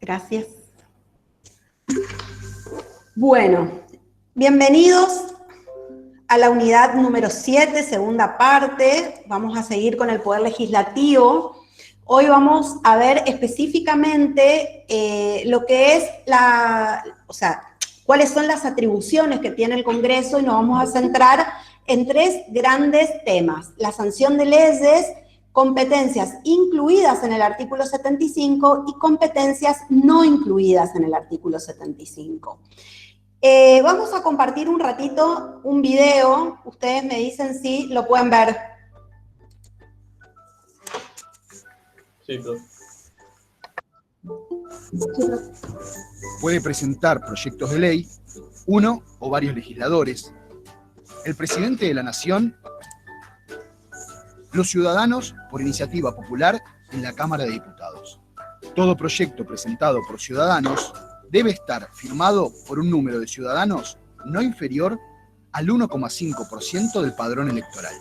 Gracias. Bueno, bienvenidos a la unidad número 7, segunda parte. Vamos a seguir con el Poder Legislativo. Hoy vamos a ver específicamente lo que es cuáles son las atribuciones que tiene el Congreso, y nos vamos a centrar en tres grandes temas: la sanción de leyes, competencias incluidas en el artículo 75 y competencias no incluidas en el artículo 75. Vamos a compartir un ratito un video. Ustedes me dicen si lo pueden ver. Sí, profe. Puede presentar proyectos de ley uno o varios legisladores, el presidente de la Nación, los ciudadanos por iniciativa popular en la Cámara de Diputados. Todo proyecto presentado por ciudadanos debe estar firmado por un número de ciudadanos no inferior al 1,5% del padrón electoral.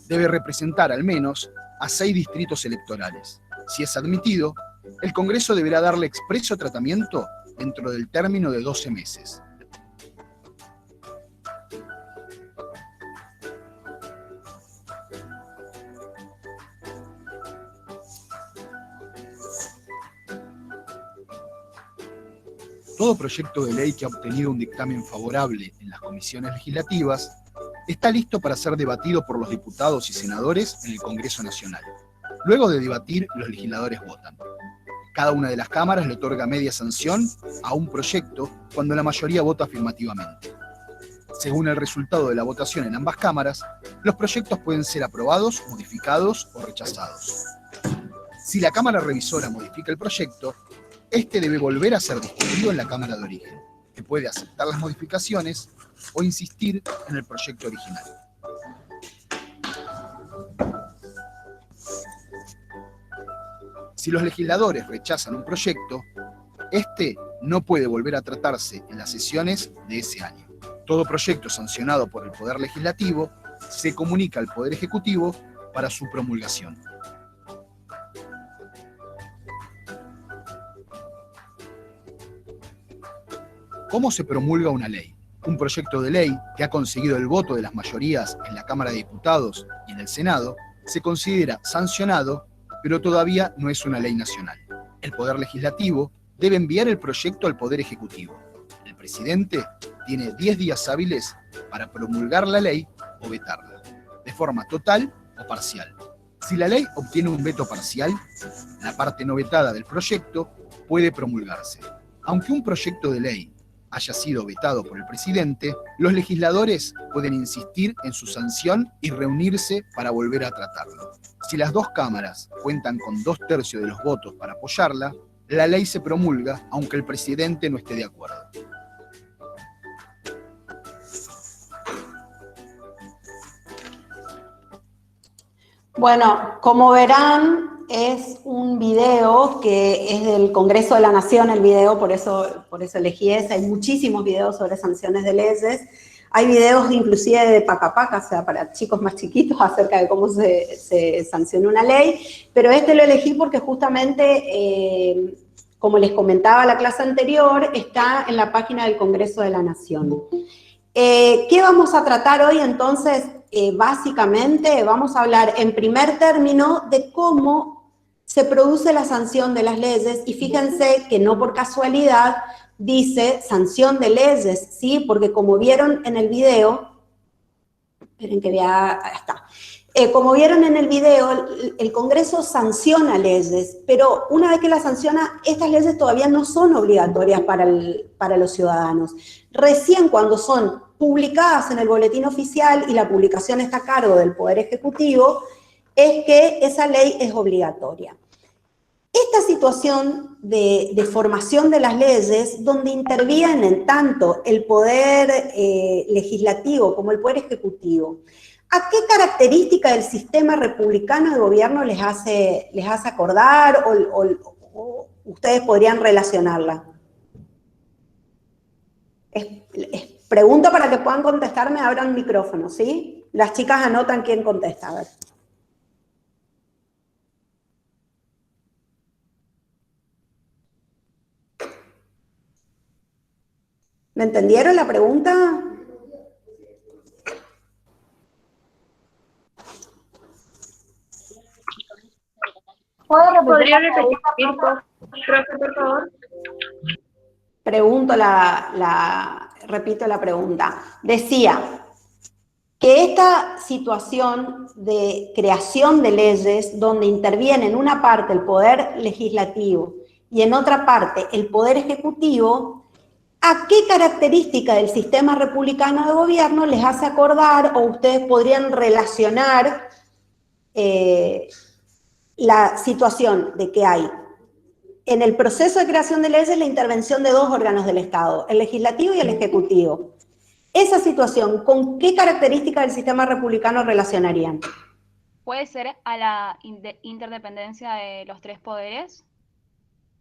Debe representar al menos a 6 distritos electorales. Si es admitido, el Congreso deberá darle expreso tratamiento dentro del término de 12 meses. Todo proyecto de ley que ha obtenido un dictamen favorable en las comisiones legislativas está listo para ser debatido por los diputados y senadores en el Congreso Nacional. Luego de debatir, los legisladores votan. Cada una de las cámaras le otorga media sanción a un proyecto cuando la mayoría vota afirmativamente. Según el resultado de la votación en ambas cámaras, los proyectos pueden ser aprobados, modificados o rechazados. Si la Cámara Revisora modifica el proyecto, este debe volver a ser discutido en la Cámara de Origen, que puede aceptar las modificaciones o insistir en el proyecto original. Si los legisladores rechazan un proyecto, este no puede volver a tratarse en las sesiones de ese año. Todo proyecto sancionado por el Poder Legislativo se comunica al Poder Ejecutivo para su promulgación. ¿Cómo se promulga una ley? Un proyecto de ley que ha conseguido el voto de las mayorías en la Cámara de Diputados y en el Senado se considera sancionado, pero todavía no es una ley nacional. El Poder Legislativo debe enviar el proyecto al Poder Ejecutivo. El presidente tiene 10 días hábiles para promulgar la ley o vetarla, de forma total o parcial. Si la ley obtiene un veto parcial, la parte no vetada del proyecto puede promulgarse. Aunque un proyecto de ley haya sido vetado por el presidente, los legisladores pueden insistir en su sanción y reunirse para volver a tratarlo. Si las dos cámaras cuentan con 2/3 de los votos para apoyarla, la ley se promulga aunque el presidente no esté de acuerdo. Bueno, como verán, es un video que es del Congreso de la Nación, el video, por eso elegí ese. Hay muchísimos videos sobre sanciones de leyes. Hay videos inclusive de paca, o sea, para chicos más chiquitos, acerca de cómo se sanciona una ley, pero este lo elegí porque justamente, como les comentaba la clase anterior, está en la página del Congreso de la Nación. ¿Qué vamos a tratar hoy entonces? Básicamente vamos a hablar en primer término de cómo se produce la sanción de las leyes, y fíjense que no por casualidad dice sanción de leyes, ¿sí? Porque como vieron en el video, esperen que vea, ahí está. Como vieron en el video, el Congreso sanciona leyes, pero una vez que las sanciona, estas leyes todavía no son obligatorias para los ciudadanos. Recién cuando son publicadas en el boletín oficial y la publicación está a cargo del Poder Ejecutivo, es que esa ley es obligatoria. Esta situación de formación de las leyes, donde intervienen tanto el Poder Legislativo como el Poder Ejecutivo, ¿a qué característica del sistema republicano de gobierno les hace acordar o ustedes podrían relacionarla? Pregunto para que puedan contestarme, abran micrófono, ¿sí? Las chicas anotan quién contesta, a ver. ¿Me entendieron la pregunta? ¿Podría repetir, profe, por favor? Repito la pregunta. Decía que esta situación de creación de leyes donde interviene en una parte el poder legislativo y en otra parte el poder ejecutivo, ¿a qué característica del sistema republicano de gobierno les hace acordar o ustedes podrían relacionar la situación de que hay en el proceso de creación de leyes la intervención de dos órganos del Estado, el legislativo y el ejecutivo? Esa situación, ¿con qué característica del sistema republicano relacionarían? ¿Puede ser a la interdependencia de los tres poderes?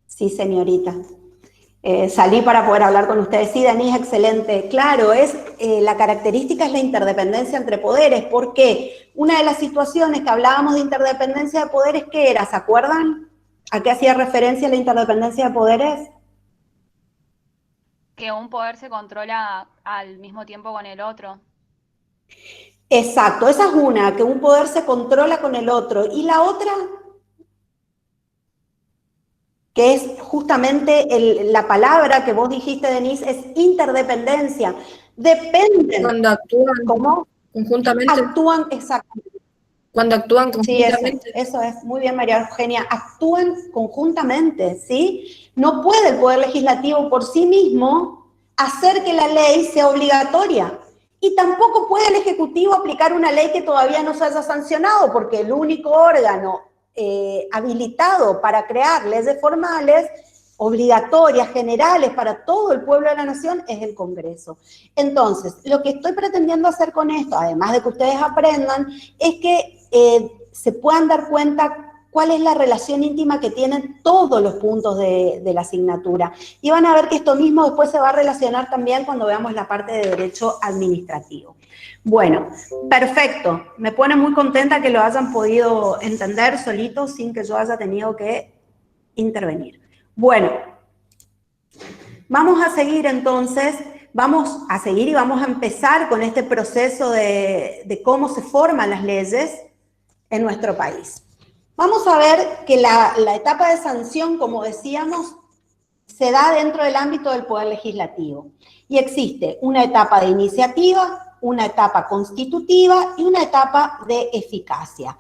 Sí, señorita. Salí para poder hablar con ustedes. Sí, Denise, excelente. Claro, la característica es la interdependencia entre poderes. ¿Por qué? Una de las situaciones que hablábamos de interdependencia de poderes, ¿qué era? ¿Se acuerdan? ¿A qué hacía referencia la interdependencia de poderes? Que un poder se controla al mismo tiempo con el otro. Exacto, esa es una, que un poder se controla con el otro. Y la otra, que es justamente la palabra que vos dijiste, Denise, es interdependencia. Dependen. Cuando actúan ¿Cómo? conjuntamente. Actúan, exactamente. Cuando actúan Sí, conjuntamente. eso es. Muy bien, María Eugenia. Actúan conjuntamente, ¿sí? No puede el Poder Legislativo por sí mismo hacer que la ley sea obligatoria. Y tampoco puede el Ejecutivo aplicar una ley que todavía no se haya sancionado, porque el único órgano habilitado para crear leyes formales, obligatorias, generales, para todo el pueblo de la nación, es el Congreso. Entonces, lo que estoy pretendiendo hacer con esto, además de que ustedes aprendan, es que se puedan dar cuenta cuál es la relación íntima que tienen todos los puntos de la asignatura. Y van a ver que esto mismo después se va a relacionar también cuando veamos la parte de derecho administrativo. Bueno, perfecto. Me pone muy contenta que lo hayan podido entender solitos sin que yo haya tenido que intervenir. Bueno, vamos a seguir entonces, vamos a seguir y vamos a empezar con este proceso de cómo se forman las leyes en nuestro país. Vamos a ver que la etapa de sanción, como decíamos, se da dentro del ámbito del Poder Legislativo. Y existe una etapa de iniciativa, una etapa constitutiva y una etapa de eficacia.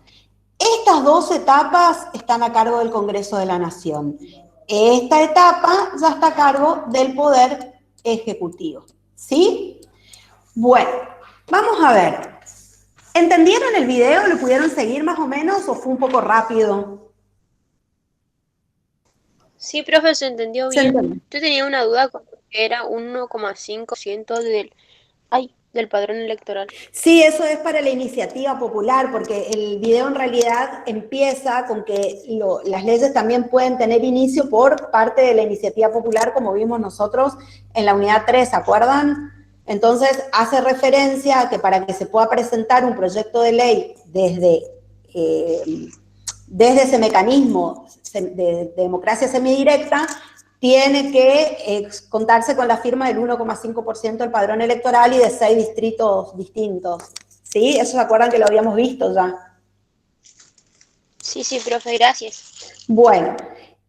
Estas dos etapas están a cargo del Congreso de la Nación. Esta etapa ya está a cargo del Poder Ejecutivo. ¿Sí? Bueno, vamos a ver. ¿Entendieron el video? ¿Lo pudieron seguir más o menos o fue un poco rápido? Sí, profe, se entendió ¿Se bien. entendió? Yo tenía una duda con que era 1,5% del padrón electoral. Sí, eso es para la iniciativa popular, porque el video en realidad empieza con que las leyes también pueden tener inicio por parte de la iniciativa popular, como vimos nosotros en la unidad 3, ¿se acuerdan? Entonces, hace referencia a que para que se pueda presentar un proyecto de ley desde ese mecanismo de democracia semidirecta, tiene que contarse con la firma del 1,5% del padrón electoral y de 6 distritos distintos. ¿Sí? Eso se acuerdan que lo habíamos visto ya. Sí, profe, gracias. Bueno,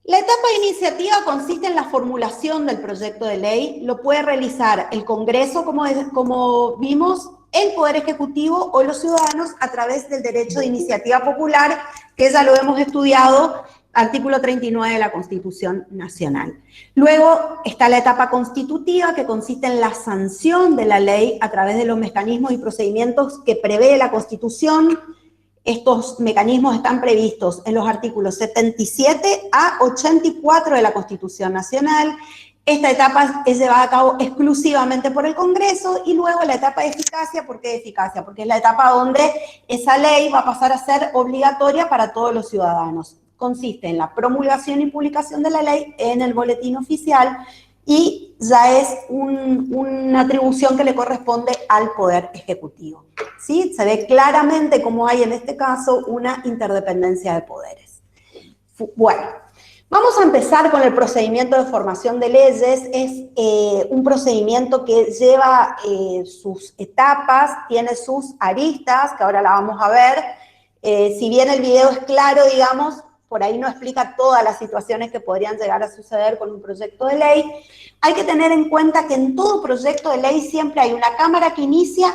la etapa de iniciativa consiste en la formulación del proyecto de ley. Lo puede realizar el Congreso, como vimos, el Poder Ejecutivo o los ciudadanos a través del derecho de iniciativa popular, que ya lo hemos estudiado, artículo 39 de la Constitución Nacional. Luego está la etapa constitutiva, que consiste en la sanción de la ley a través de los mecanismos y procedimientos que prevé la Constitución. Estos mecanismos están previstos en los artículos 77 a 84 de la Constitución Nacional. Esta etapa es llevada a cabo exclusivamente por el Congreso, y luego la etapa de eficacia. ¿Por qué eficacia? Porque es la etapa donde esa ley va a pasar a ser obligatoria para todos los ciudadanos. Consiste en la promulgación y publicación de la ley en el boletín oficial y ya es una atribución que le corresponde al Poder Ejecutivo. ¿Sí? Se ve claramente cómo hay en este caso una interdependencia de poderes. Bueno, Vamos a empezar con el procedimiento de formación de leyes. Es un procedimiento que lleva sus etapas, tiene sus aristas, que ahora la vamos a ver. Si bien el video es claro, digamos, por ahí no explica todas las situaciones que podrían llegar a suceder con un proyecto de ley. Hay que tener en cuenta que en todo proyecto de ley siempre hay una cámara que inicia,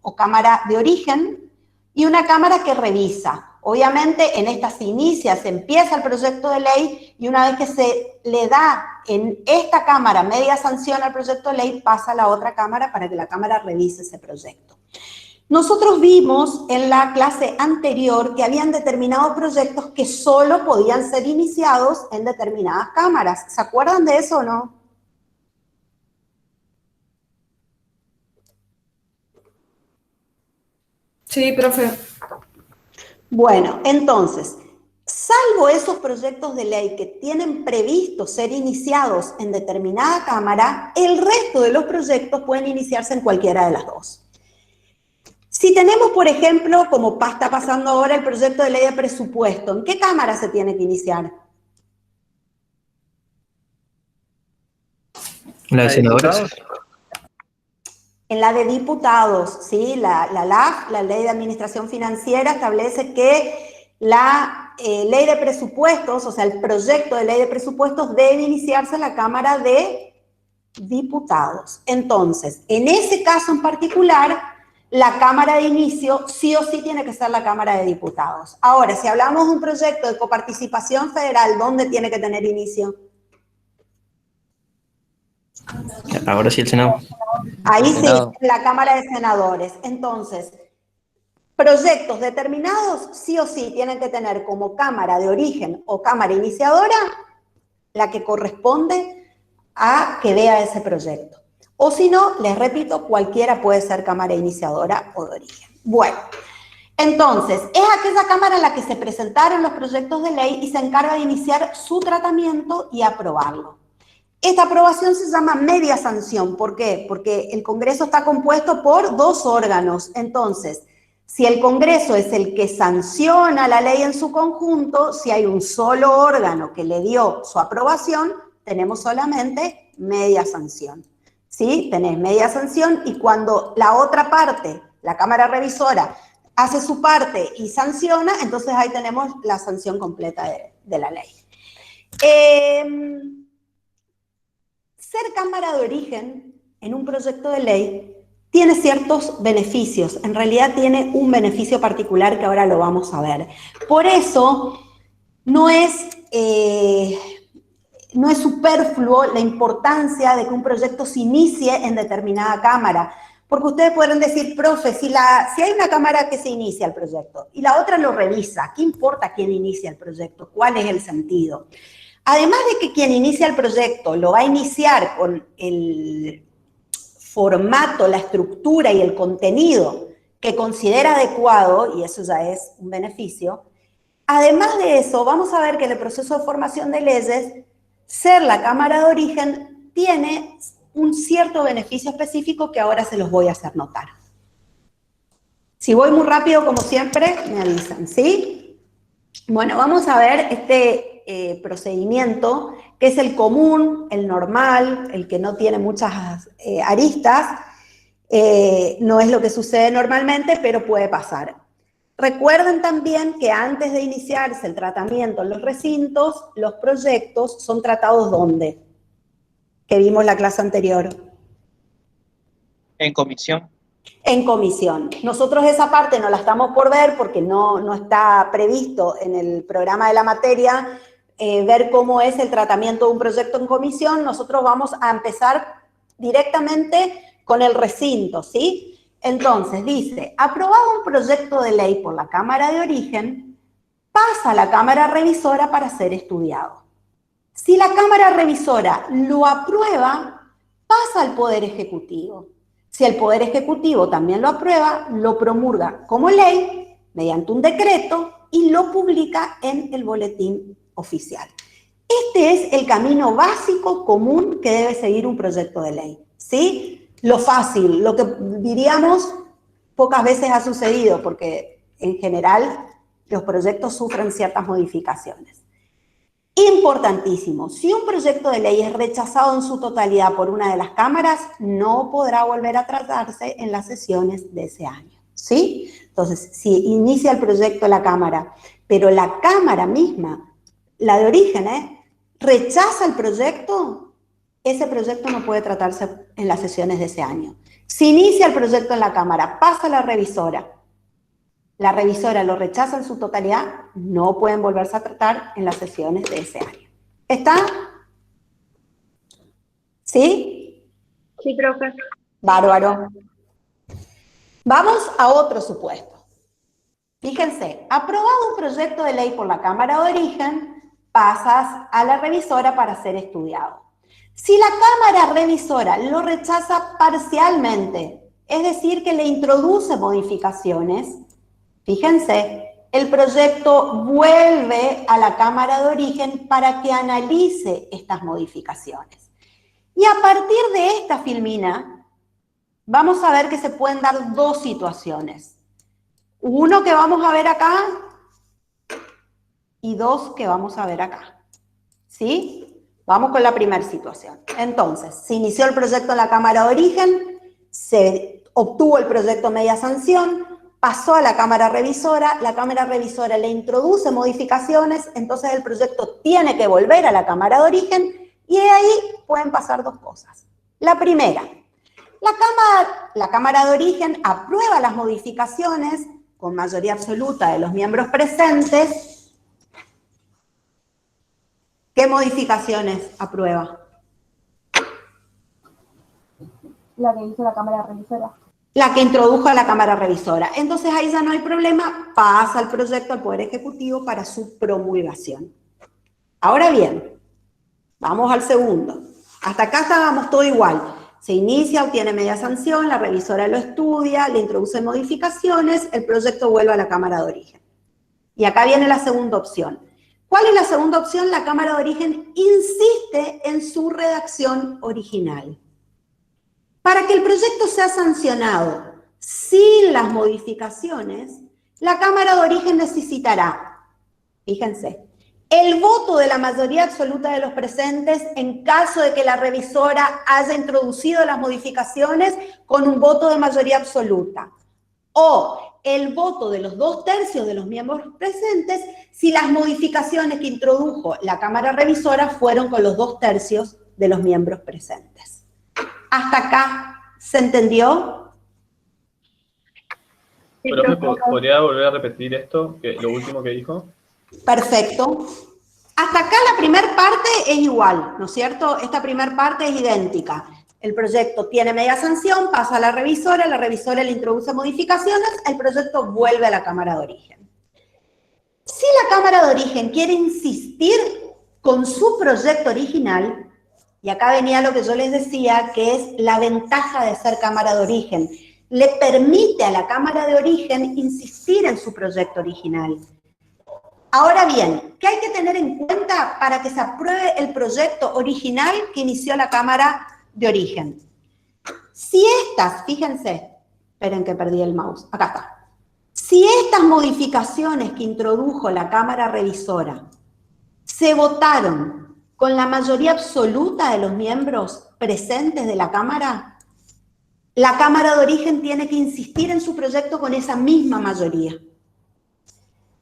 o cámara de origen, y una cámara que revisa. Obviamente en esta se inicia, se empieza el proyecto de ley, y una vez que se le da en esta cámara media sanción al proyecto de ley, pasa a la otra cámara para que la cámara revise ese proyecto. Nosotros vimos en la clase anterior que habían determinados proyectos que solo podían ser iniciados en determinadas cámaras. ¿Se acuerdan de eso o no? Sí, profe. Bueno, entonces, salvo esos proyectos de ley que tienen previsto ser iniciados en determinada cámara, el resto de los proyectos pueden iniciarse en cualquiera de las dos. Si tenemos, por ejemplo, como está pasando ahora, el proyecto de ley de presupuesto, ¿en qué cámara se tiene que iniciar? ¿La de senadores? En la de diputados, ¿sí? La LAF, la Ley de Administración Financiera, establece que la ley de presupuestos, o sea, el proyecto de ley de presupuestos debe iniciarse en la Cámara de Diputados. Entonces, en ese caso en particular, la Cámara de inicio sí o sí tiene que ser la Cámara de Diputados. Ahora, si hablamos de un proyecto de coparticipación federal, ¿dónde tiene que tener inicio? Ahora sí el Senado. Ahí sí, Senado. en la Cámara de Senadores. Entonces, proyectos determinados sí o sí tienen que tener como cámara de origen o cámara iniciadora la que corresponde a que vea ese proyecto. O si no, les repito, cualquiera puede ser cámara iniciadora o de origen. Bueno, entonces, es aquella cámara en la que se presentaron los proyectos de ley y se encarga de iniciar su tratamiento y aprobarlo. Esta aprobación se llama media sanción. ¿Por qué? Porque el Congreso está compuesto por dos órganos. Entonces, si el Congreso es el que sanciona la ley en su conjunto, si hay un solo órgano que le dio su aprobación, tenemos solamente media sanción. ¿Sí? Tenés media sanción, y cuando la otra parte, la Cámara Revisora, hace su parte y sanciona, entonces ahí tenemos la sanción completa de la ley. Ser cámara de origen en un proyecto de ley tiene ciertos beneficios. En realidad tiene un beneficio particular que ahora lo vamos a ver. Por eso no es superfluo la importancia de que un proyecto se inicie en determinada cámara. Porque ustedes pueden decir, profe, si hay una cámara que se inicia el proyecto y la otra lo revisa, ¿qué importa quién inicia el proyecto? ¿Cuál es el sentido? Además de que quien inicia el proyecto lo va a iniciar con el formato, la estructura y el contenido que considera adecuado, y eso ya es un beneficio, además de eso, vamos a ver que en el proceso de formación de leyes, ser la cámara de origen tiene un cierto beneficio específico que ahora se los voy a hacer notar. Si voy muy rápido, como siempre, me avisan, ¿sí? Bueno, vamos a ver este procedimiento, que es el común, el normal, el que no tiene muchas aristas. No es lo que sucede normalmente, pero puede pasar. Recuerden también que antes de iniciarse el tratamiento en los recintos, los proyectos son tratados ¿dónde? Que vimos la clase anterior. En comisión. En comisión. Nosotros esa parte no la estamos por ver porque no está previsto en el programa de la materia ver cómo es el tratamiento de un proyecto en comisión. Nosotros vamos a empezar directamente con el recinto, ¿sí? Entonces dice, aprobado un proyecto de ley por la Cámara de Origen, pasa a la Cámara Revisora para ser estudiado. Si la Cámara Revisora lo aprueba, pasa al Poder Ejecutivo. Si el Poder Ejecutivo también lo aprueba, lo promulga como ley mediante un decreto y lo publica en el boletín oficial. Este es el camino básico común que debe seguir un proyecto de ley, ¿sí? Lo fácil, lo que diríamos pocas veces ha sucedido, porque en general los proyectos sufren ciertas modificaciones. Importantísimo, si un proyecto de ley es rechazado en su totalidad por una de las cámaras, no podrá volver a tratarse en las sesiones de ese año, ¿sí? Entonces, si inicia el proyecto la cámara, pero la cámara misma, la de origen, rechaza el proyecto, ese proyecto no puede tratarse en las sesiones de ese año. Si inicia el proyecto en la cámara, pasa a la revisora lo rechaza en su totalidad, no pueden volverse a tratar en las sesiones de ese año. ¿Está? ¿Sí? Sí, profe. Bárbaro. Vamos a otro supuesto. Fíjense, aprobado un proyecto de ley por la Cámara de Origen, pasas a la revisora para ser estudiado. Si la Cámara revisora lo rechaza parcialmente, es decir, que le introduce modificaciones, fíjense, el proyecto vuelve a la Cámara de Origen para que analice estas modificaciones. Y a partir de esta filmina, vamos a ver que se pueden dar dos situaciones. Uno que vamos a ver acá y dos que vamos a ver acá. ¿Sí? Vamos con la primera situación. Entonces, se inició el proyecto en la Cámara de Origen, se obtuvo el proyecto media sanción, pasó a la Cámara Revisora, la Cámara Revisora le introduce modificaciones, entonces el proyecto tiene que volver a la Cámara de Origen y de ahí pueden pasar dos cosas. La primera, la Cámara de Origen aprueba las modificaciones con mayoría absoluta de los miembros presentes. ¿Qué modificaciones aprueba? La que hizo la Cámara Revisora. La que introdujo a la Cámara Revisora. Entonces ahí ya no hay problema, pasa el proyecto al Poder Ejecutivo para su promulgación. Ahora bien, vamos al segundo. Hasta acá estábamos todo igual. Se inicia, obtiene media sanción, la revisora lo estudia, le introduce modificaciones, el proyecto vuelve a la Cámara de Origen. Y acá viene la segunda opción. ¿Cuál es la segunda opción? La Cámara de Origen insiste en su redacción original. Para que el proyecto sea sancionado sin las modificaciones, la Cámara de Origen necesitará, fíjense, el voto de la mayoría absoluta de los presentes en caso de que la revisora haya introducido las modificaciones con un voto de mayoría absoluta, o el voto de los 2/3 de los miembros presentes si las modificaciones que introdujo la Cámara Revisora fueron con los 2/3 de los miembros presentes. ¿Hasta acá se entendió? Sí, Profe, profe. ¿podría volver a repetir esto, lo último que dijo? Perfecto. Hasta acá la primera parte es igual, ¿no es cierto? Esta primera parte es idéntica. El proyecto tiene media sanción, pasa a la revisora le introduce modificaciones, el proyecto vuelve a la Cámara de Origen. Si la Cámara de Origen quiere insistir con su proyecto original, y acá venía lo que yo les decía, que es la ventaja de ser Cámara de Origen, le permite a la Cámara de Origen insistir en su proyecto original. Ahora bien, ¿qué hay que tener en cuenta para que se apruebe el proyecto original que inició la Cámara de Origen? Si estas, fíjense, esperen que perdí el mouse, acá está. Si estas modificaciones que introdujo la Cámara Revisora se votaron con la mayoría absoluta de los miembros presentes de la Cámara de Origen tiene que insistir en su proyecto con esa misma mayoría.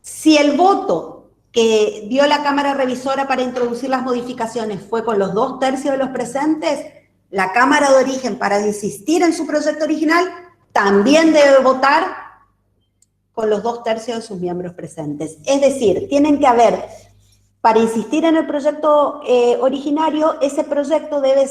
Si el voto que dio la Cámara Revisora para introducir las modificaciones fue con los 2/3 de los presentes, la Cámara de Origen, para insistir en su proyecto original, también debe votar con los 2/3 de sus miembros presentes. Es decir, tienen que haber, para insistir en el proyecto originario, ese proyecto debe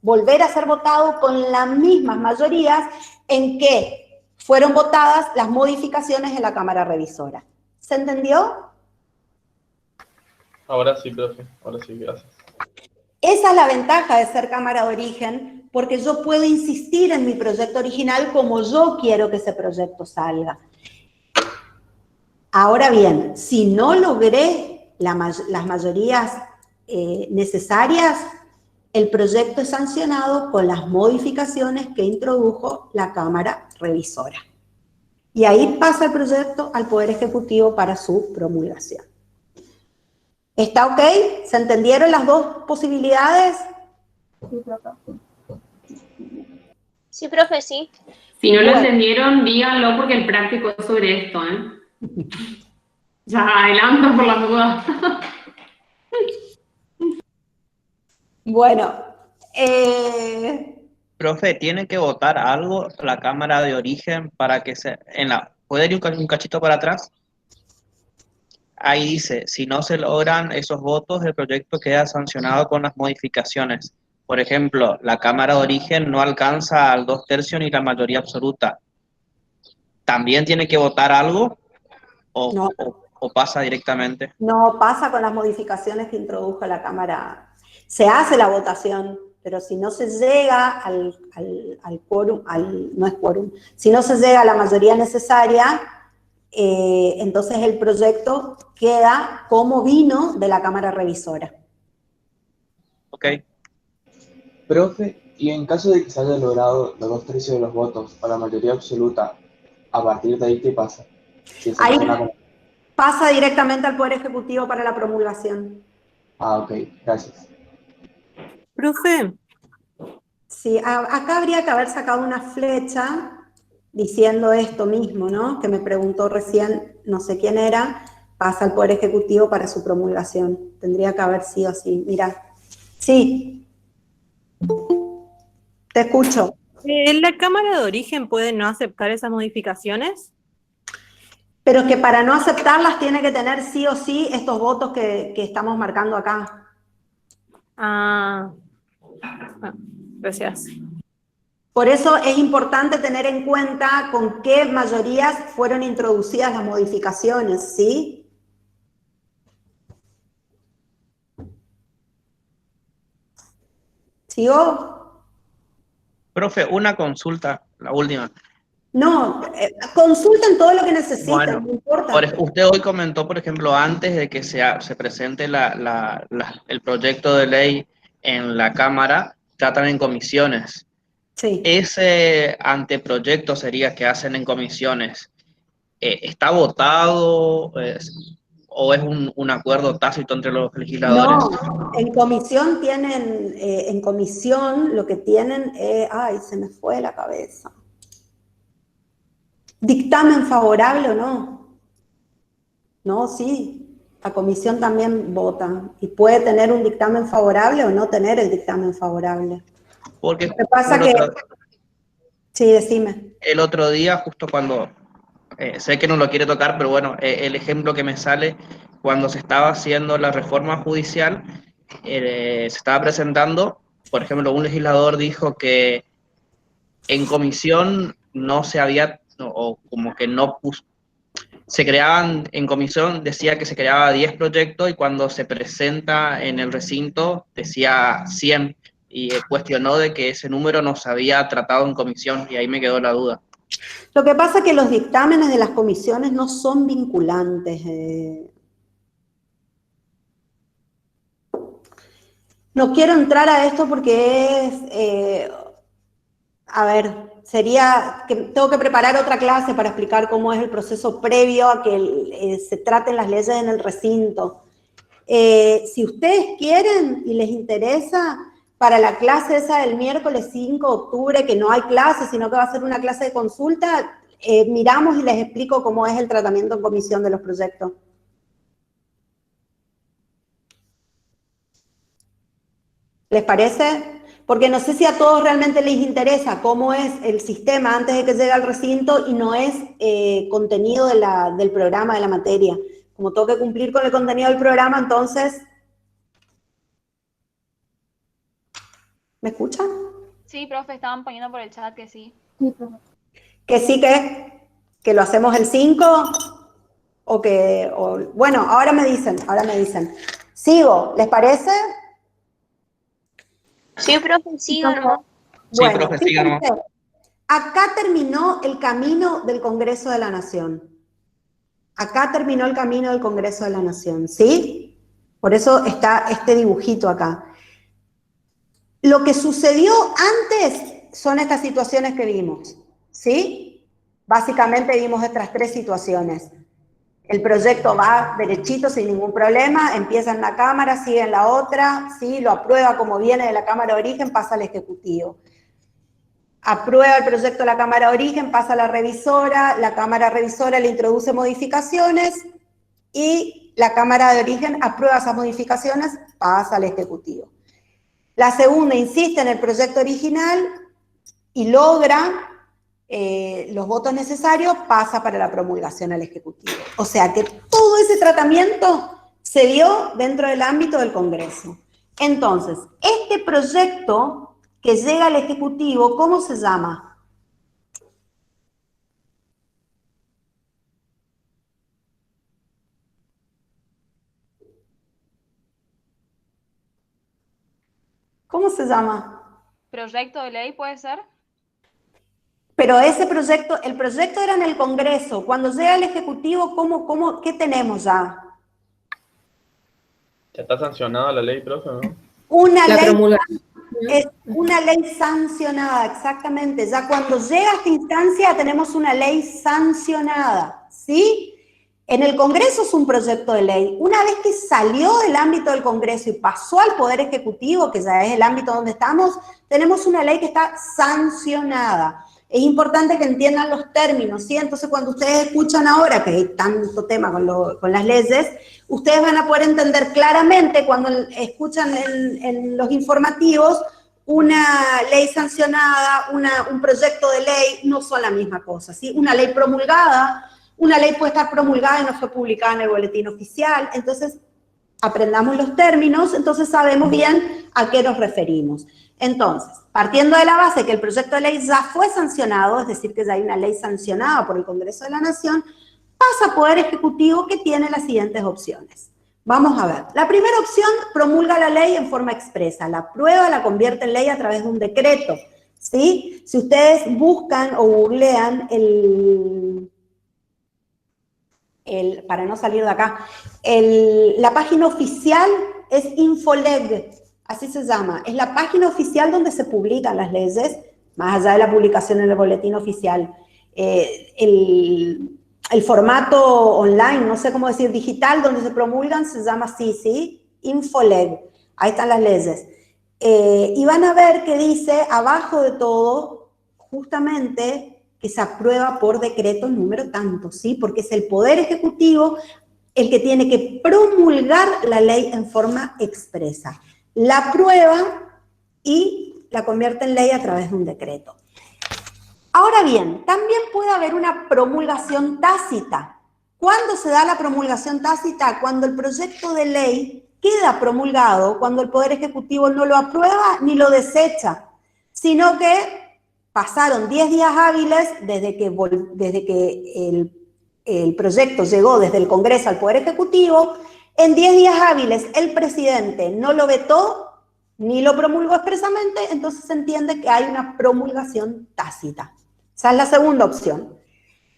volver a ser votado con las mismas mayorías en que fueron votadas las modificaciones en la Cámara Revisora. ¿Se entendió? Ahora sí, profe. Ahora sí, gracias. Esa es la ventaja de ser Cámara de Origen, porque yo puedo insistir en mi proyecto original como yo quiero que ese proyecto salga. Ahora bien, si no logré las mayorías necesarias, el proyecto es sancionado con las modificaciones que introdujo la Cámara Revisora. Y ahí pasa el proyecto al Poder Ejecutivo para su promulgación. ¿Está ok? ¿Se entendieron las dos posibilidades? Sí, profe. Sí, profe, sí. Si no lo Bueno. entendieron, díganlo porque el práctico es sobre esto, ¿eh? Ya adelanto por las dudas. Bueno, Profe, tiene que votar algo la cámara de origen para que ¿puede ir un cachito para atrás? Ahí dice, si no se logran esos votos, el proyecto queda sancionado con las modificaciones. Por ejemplo, la cámara de origen no alcanza al 2/3 ni la mayoría absoluta. ¿También tiene que votar algo no, o pasa directamente? no pasa con las modificaciones que introdujo la Cámara. Se hace la votación, pero si no se llega al quórum, no es quórum, si no se llega a la mayoría necesaria, entonces el proyecto queda como vino de la Cámara Revisora. Ok. Profe, y en caso de que se haya logrado los 2/3 de los votos o la mayoría absoluta, a partir de ahí, ¿qué pasa? Si esa Ahí persona... pasa directamente al Poder Ejecutivo para la promulgación. Ah, ok, gracias. Profe, Sí, acá habría que haber sacado una flecha diciendo esto mismo, ¿no? Que me preguntó recién, no sé quién era, pasa al Poder Ejecutivo para su promulgación. Tendría que haber sido así. Mira, sí, te escucho. ¿la Cámara de Origen puede no aceptar esas modificaciones? Pero que para no aceptarlas tiene que tener sí o sí estos votos que estamos marcando acá. Ah, gracias. Por eso es importante tener en cuenta con qué mayorías fueron introducidas las modificaciones, ¿sí? ¿Sigo? Profe, una consulta, la última. No, consulten todo lo que necesiten, Bueno, no importa. usted hoy comentó, por ejemplo, antes de que se presente el proyecto de ley en la Cámara, tratan en comisiones. Sí. Ese anteproyecto sería que hacen en comisiones. ¿Está votado o es un acuerdo tácito entre los legisladores? No, en comisión tienen, en comisión lo que tienen es, ay, se me fue la cabeza. ¿Dictamen favorable o no? No, sí, la comisión también vota y puede tener un dictamen favorable o no tener el dictamen favorable. Porque Lo que pasa que... Sí, decime. El otro día, justo cuando, sé que no lo quiere tocar, pero bueno, el ejemplo que me sale, cuando se estaba haciendo la reforma judicial, se estaba presentando, por ejemplo, un legislador dijo que en comisión no se había, o como que no se creaban, en comisión decía que se creaba 10 proyectos y cuando se presenta en el recinto decía 100 y cuestionó de que ese número no se había tratado en comisión y ahí me quedó la duda. Lo que pasa es que los dictámenes de las comisiones no son vinculantes. No quiero entrar a esto porque es, a ver, sería que tengo que preparar otra clase para explicar cómo es el proceso previo a que se traten las leyes en el recinto. Si ustedes quieren y les interesa, para la clase esa del miércoles 5 de octubre, que no hay clase, sino que va a ser una clase de consulta, miramos y les explico cómo es el tratamiento en comisión de los proyectos. ¿Les parece? Porque no sé si a todos realmente les interesa cómo es el sistema antes de que llegue al recinto y no es contenido del programa, de la materia. Como tengo que cumplir con el contenido del programa, entonces... ¿Me escuchan? Sí, profe, estaban poniendo por el chat que sí. Sí, profe. Que sí, que lo hacemos el 5 o que... bueno, ahora me dicen. Sigo, ¿les parece? Sí, profe, síganos. Bueno, sí, profe, síganos. Acá terminó el camino del Congreso de la Nación. Acá terminó el camino del Congreso de la Nación, ¿sí? Por eso está este dibujito acá. Lo que sucedió antes son estas situaciones que vimos, ¿sí? Básicamente vimos estas tres situaciones. El proyecto va derechito sin ningún problema, empieza en la Cámara, sigue en la otra, ¿sí? Lo aprueba como viene de la Cámara de Origen, pasa al Ejecutivo. Aprueba el proyecto de la Cámara de Origen, pasa a la Cámara Revisora le introduce modificaciones y la Cámara de Origen aprueba esas modificaciones, pasa al Ejecutivo. La segunda insiste en el proyecto original y logra los votos necesarios, pasa para la promulgación al Ejecutivo. O sea que todo ese tratamiento se dio dentro del ámbito del Congreso. Entonces, este proyecto que llega al Ejecutivo, ¿cómo se llama? ¿Cómo se llama? ¿Proyecto de ley puede ser? Pero ese proyecto, el proyecto era en el Congreso. Cuando llega al Ejecutivo, ¿qué tenemos ya? Ya está sancionada la ley, profe, ¿no? Es una ley sancionada, exactamente. Ya cuando llega a esta instancia tenemos una ley sancionada, ¿sí? En el Congreso es un proyecto de ley. Una vez que salió del ámbito del Congreso y pasó al Poder Ejecutivo, que ya es el ámbito donde estamos, tenemos una ley que está sancionada. Es importante que entiendan los términos, ¿sí? Entonces, cuando ustedes escuchan ahora que hay tanto tema con las leyes, ustedes van a poder entender claramente cuando escuchan en los informativos una ley sancionada, un proyecto de ley, no son la misma cosa, ¿sí? Una ley promulgada, una ley puede estar promulgada y no fue publicada en el boletín oficial, entonces aprendamos los términos, entonces sabemos bien a qué nos referimos. Entonces, partiendo de la base que el proyecto de ley ya fue sancionado, es decir, que ya hay una ley sancionada por el Congreso de la Nación, pasa a Poder Ejecutivo que tiene las siguientes opciones. Vamos a ver. La primera opción, promulga la ley en forma expresa. La aprueba, la convierte en ley a través de un decreto, ¿sí? Si ustedes buscan o googlean para no salir de acá, la página oficial es Infoleg, así se llama. Es la página oficial donde se publican las leyes, más allá de la publicación en el boletín oficial. El formato online, no sé cómo decir, digital, donde se promulgan, se llama así, ¿sí? Infoleg. Ahí están las leyes. Y van a ver que dice, abajo de todo, justamente, que se aprueba por decreto número tanto, ¿sí? Porque es el Poder Ejecutivo el que tiene que promulgar la ley en forma expresa. La aprueba y la convierte en ley a través de un decreto. Ahora bien, también puede haber una promulgación tácita. ¿Cuándo se da la promulgación tácita? Cuando el proyecto de ley queda promulgado, cuando el Poder Ejecutivo no lo aprueba ni lo desecha, sino que pasaron 10 días hábiles desde que el proyecto llegó desde el Congreso al Poder Ejecutivo. En 10 días hábiles el presidente no lo vetó ni lo promulgó expresamente, entonces se entiende que hay una promulgación tácita. Esa es la segunda opción.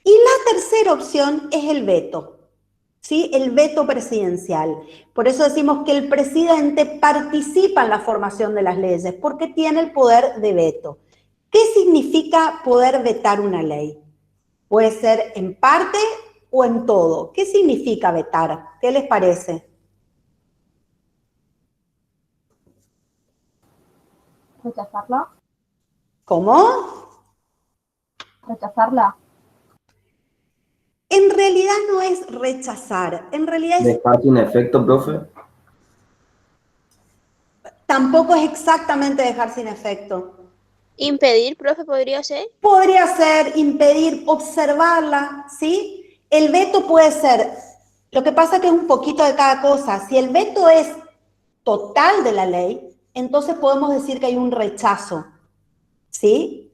Y la tercera opción es el veto, ¿sí? El veto presidencial. Por eso decimos que el presidente participa en la formación de las leyes, porque tiene el poder de veto. ¿Qué significa poder vetar una ley? Puede ser en parte o en todo. ¿Qué significa vetar? ¿Qué les parece? ¿Rechazarla? ¿Cómo? ¿Rechazarla? En realidad no es rechazar, en realidad es... ¿Dejar sin efecto, profe? Tampoco es exactamente dejar sin efecto. ¿Impedir, profe, podría ser? Podría ser impedir, observarla, ¿sí? El veto puede ser, lo que pasa que es un poquito de cada cosa. Si el veto es total de la ley, entonces podemos decir que hay un rechazo, ¿sí?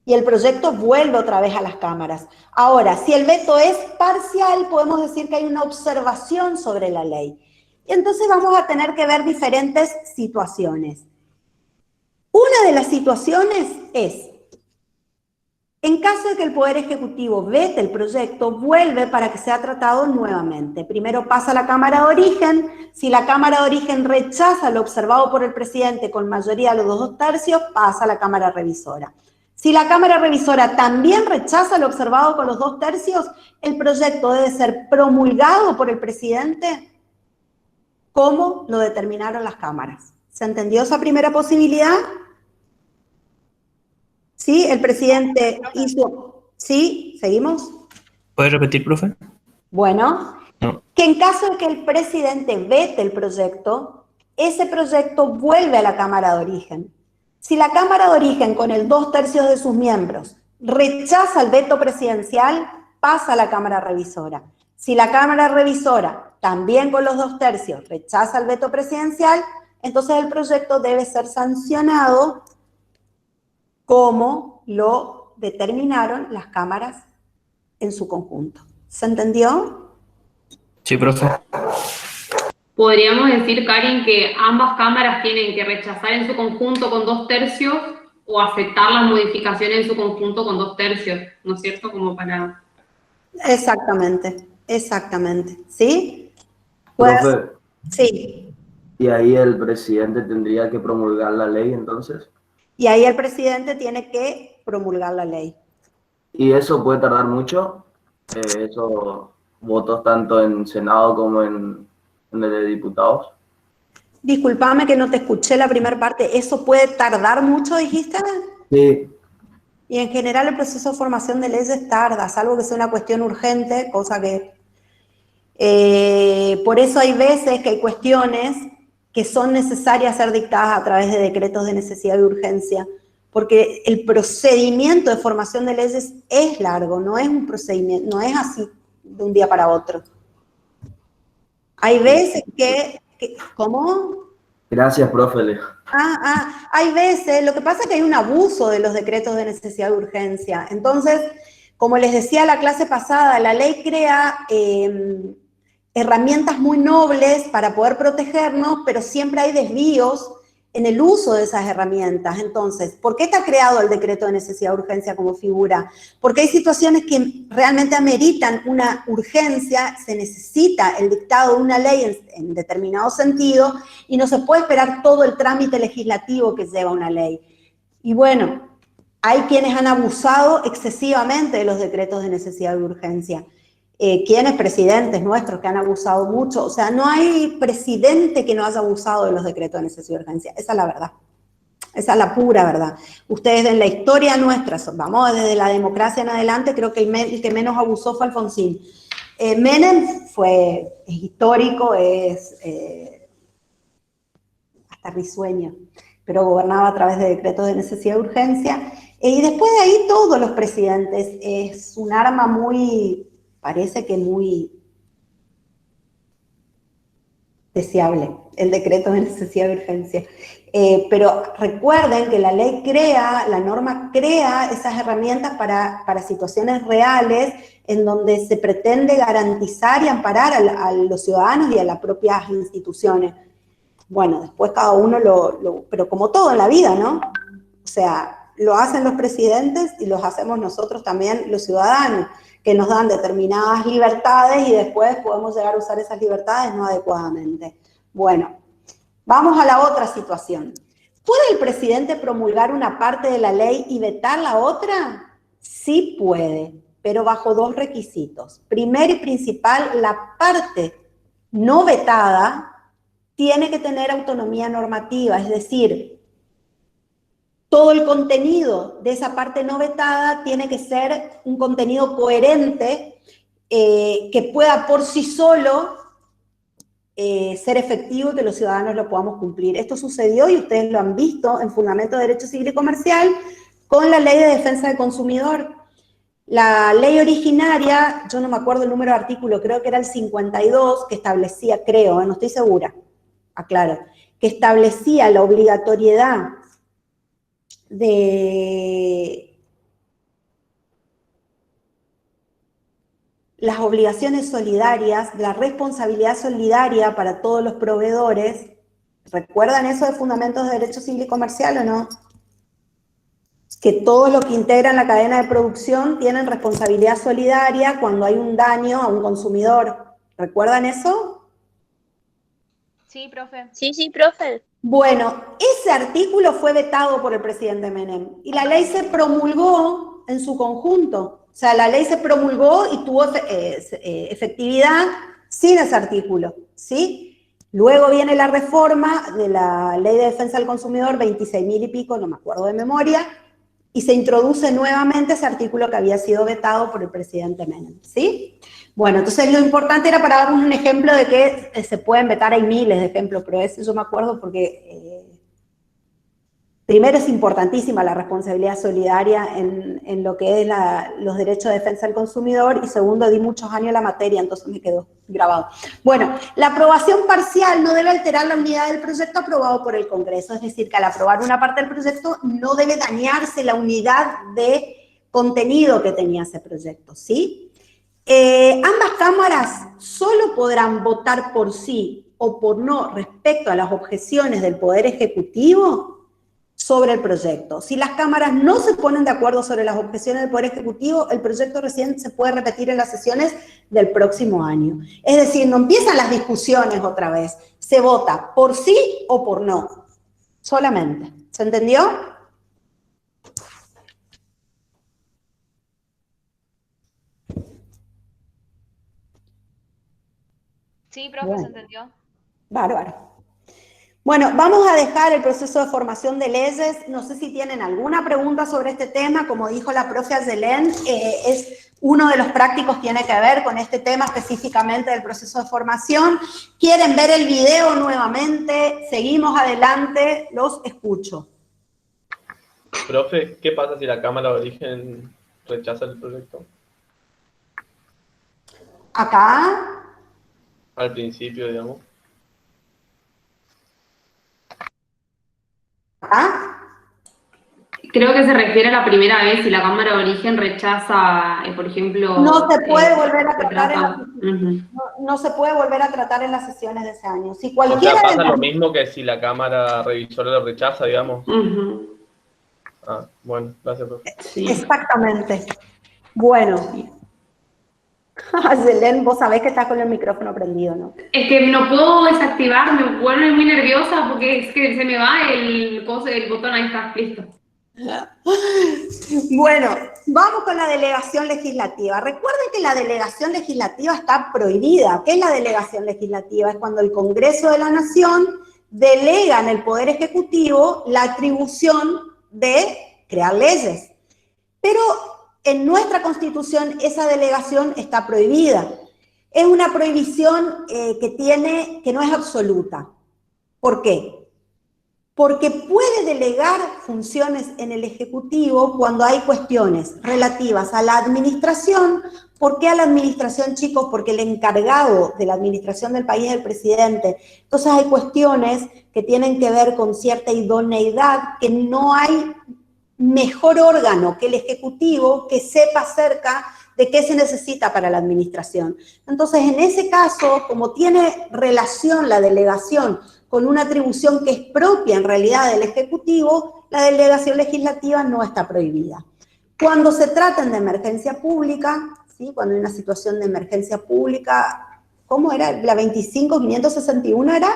Y el proyecto vuelve otra vez a las cámaras. Ahora, si el veto es parcial, podemos decir que hay una observación sobre la ley. Y entonces vamos a tener que ver diferentes situaciones. Una de las situaciones es, en caso de que el Poder Ejecutivo vete el proyecto, vuelve para que sea tratado nuevamente. Primero pasa a la Cámara de Origen. Si la Cámara de Origen rechaza lo observado por el presidente con mayoría de los 2/3, pasa a la Cámara Revisora. Si la Cámara Revisora también rechaza lo observado con los 2/3, el proyecto debe ser promulgado por el presidente como lo determinaron las cámaras. ¿Se entendió esa primera posibilidad? ¿Sí? El presidente hizo... ¿Sí? ¿Seguimos? ¿Puede repetir, profe? Bueno, No. que en caso de que el presidente vete el proyecto, ese proyecto vuelve a la Cámara de Origen. Si la Cámara de Origen, con el 2/3 de sus miembros, rechaza el veto presidencial, pasa a la Cámara Revisora. Si la Cámara Revisora, también con los 2/3, rechaza el veto presidencial, entonces el proyecto debe ser sancionado como lo determinaron las cámaras en su conjunto. ¿Se entendió? Sí, profe. Podríamos decir, Karin, que ambas cámaras tienen que rechazar en su conjunto con 2/3 o aceptar las modificaciones en su conjunto con 2/3, ¿no es cierto? Como para... Exactamente, exactamente. ¿Sí? Profe, Sí. y ahí el presidente tendría que promulgar la ley entonces. Y ahí el presidente tiene que promulgar la ley. ¿Y eso puede tardar mucho? Esos votos tanto en Senado como en el de diputados. Disculpame que no te escuché la primera parte. ¿Eso puede tardar mucho, dijiste? Sí. Y en general el proceso de formación de leyes tarda, salvo que sea una cuestión urgente, cosa que... por eso hay veces que hay cuestiones que son necesarias ser dictadas a través de decretos de necesidad y urgencia, porque el procedimiento de formación de leyes es largo, no es un procedimiento, no es así de un día para otro. Hay veces que ¿cómo? Gracias, profe. Hay veces, lo que pasa es que hay un abuso de los decretos de necesidad y urgencia. Entonces, como les decía la clase pasada, la ley crea herramientas muy nobles para poder protegernos, pero siempre hay desvíos en el uso de esas herramientas. Entonces, ¿por qué está creado el decreto de necesidad y urgencia como figura? Porque hay situaciones que realmente ameritan una urgencia, se necesita el dictado de una ley en determinado sentido y no se puede esperar todo el trámite legislativo que lleva una ley. Y bueno, hay quienes han abusado excesivamente de los decretos de necesidad y urgencia. ¿Quiénes? Presidentes nuestros que han abusado mucho. O sea, no hay presidente que no haya abusado de los decretos de necesidad y urgencia. Esa es la verdad. Esa es la pura verdad. Ustedes en la historia nuestra, vamos desde la democracia en adelante, creo que el que menos abusó fue Alfonsín. Menem es histórico, es hasta risueño, pero gobernaba a través de decretos de necesidad y urgencia. Y después de ahí todos los presidentes. Es un arma muy... parece que muy deseable, el decreto de necesidad de urgencia. Pero recuerden que la ley la norma crea esas herramientas para situaciones reales en donde se pretende garantizar y amparar a los ciudadanos y a las propias instituciones. Bueno, después cada uno pero como todo en la vida, ¿no? O sea, lo hacen los presidentes y los hacemos nosotros también, los ciudadanos, que nos dan determinadas libertades y después podemos llegar a usar esas libertades no adecuadamente. Bueno, vamos a la otra situación. ¿Puede el presidente promulgar una parte de la ley y vetar la otra? Sí puede, pero bajo dos requisitos. Primero y principal, la parte no vetada tiene que tener autonomía normativa, es decir, todo el contenido de esa parte no vetada tiene que ser un contenido coherente que pueda por sí solo ser efectivo y que los ciudadanos lo podamos cumplir. Esto sucedió y ustedes lo han visto en Fundamento de Derecho Civil y Comercial con la Ley de Defensa del Consumidor. La ley originaria, yo no me acuerdo el número de artículo, creo que era el 52, que establecía, no estoy segura, aclaro, que establecía la obligatoriedad de las obligaciones solidarias, la responsabilidad solidaria para todos los proveedores. ¿Recuerdan eso de Fundamentos de Derecho Civil y Comercial o no? Que todos los que integran la cadena de producción tienen responsabilidad solidaria cuando hay un daño a un consumidor. ¿Recuerdan eso? Sí, profe. Sí, profe. Bueno, ese artículo fue vetado por el presidente Menem y la ley se promulgó en su conjunto. O sea, la ley se promulgó y tuvo efectividad sin ese artículo, ¿sí? Luego viene la reforma de la Ley de Defensa del Consumidor, 26.000 y pico, no me acuerdo de memoria, y se introduce nuevamente ese artículo que había sido vetado por el presidente Menem, ¿sí? Bueno, entonces lo importante era para dar un ejemplo de que se pueden vetar, hay miles de ejemplos, pero ese yo me acuerdo porque primero es importantísima la responsabilidad solidaria en lo que es los derechos de defensa del consumidor y segundo, di muchos años la materia, entonces me quedó grabado. Bueno, la aprobación parcial no debe alterar la unidad del proyecto aprobado por el Congreso, es decir, que al aprobar una parte del proyecto no debe dañarse la unidad de contenido que tenía ese proyecto, ¿sí? Ambas cámaras solo podrán votar por sí o por no respecto a las objeciones del Poder Ejecutivo sobre el proyecto. Si las cámaras no se ponen de acuerdo sobre las objeciones del Poder Ejecutivo, el proyecto recién se puede repetir en las sesiones del próximo año. Es decir, no empiezan las discusiones otra vez, se vota por sí o por no, solamente. ¿Se entendió? Sí, profe, Bueno. ¿se entendió? Bárbaro. Bueno, vamos a dejar el proceso de formación de leyes. No sé si tienen alguna pregunta sobre este tema. Como dijo la profe Ayelén, es uno de los prácticos tiene que ver con este tema específicamente del proceso de formación. ¿Quieren ver el video nuevamente? Seguimos adelante, los escucho. Profe, ¿qué pasa si la Cámara de Origen rechaza el proyecto? Acá, Al principio, digamos. Creo que se refiere a la primera vez si la Cámara de Origen rechaza, por ejemplo... no se puede volver a se tratar trata- no se puede volver a tratar en las sesiones de ese año. Si O cualquiera sea, de pasa las- lo mismo que si la Cámara revisora lo rechaza, digamos. Ah, bueno, gracias, profe. Exactamente. Bueno. Ayelén, vos sabés que estás con el micrófono prendido, ¿no? Es que no puedo desactivar, me vuelve muy nerviosa porque es que se me va el botón, ahí está, listo. Bueno, vamos con la delegación legislativa. Recuerden que la delegación legislativa está prohibida. ¿Qué es la delegación legislativa? Es cuando el Congreso de la Nación delega en el Poder Ejecutivo la atribución de crear leyes. Pero en nuestra Constitución esa delegación está prohibida. Es una prohibición que no es absoluta. ¿Por qué? Porque puede delegar funciones en el Ejecutivo cuando hay cuestiones relativas a la administración. ¿Por qué a la administración, chicos? Porque el encargado de la administración del país es el presidente. Entonces hay cuestiones que tienen que ver con cierta idoneidad, que no hay mejor órgano que el Ejecutivo que sepa acerca de qué se necesita para la administración. Entonces, en ese caso, como tiene relación la delegación con una atribución que es propia en realidad del Ejecutivo, la delegación legislativa no está prohibida. Cuando se traten de emergencia pública, ¿sí? Cuando hay una situación de emergencia pública, ¿cómo era? ¿La 25.561 era?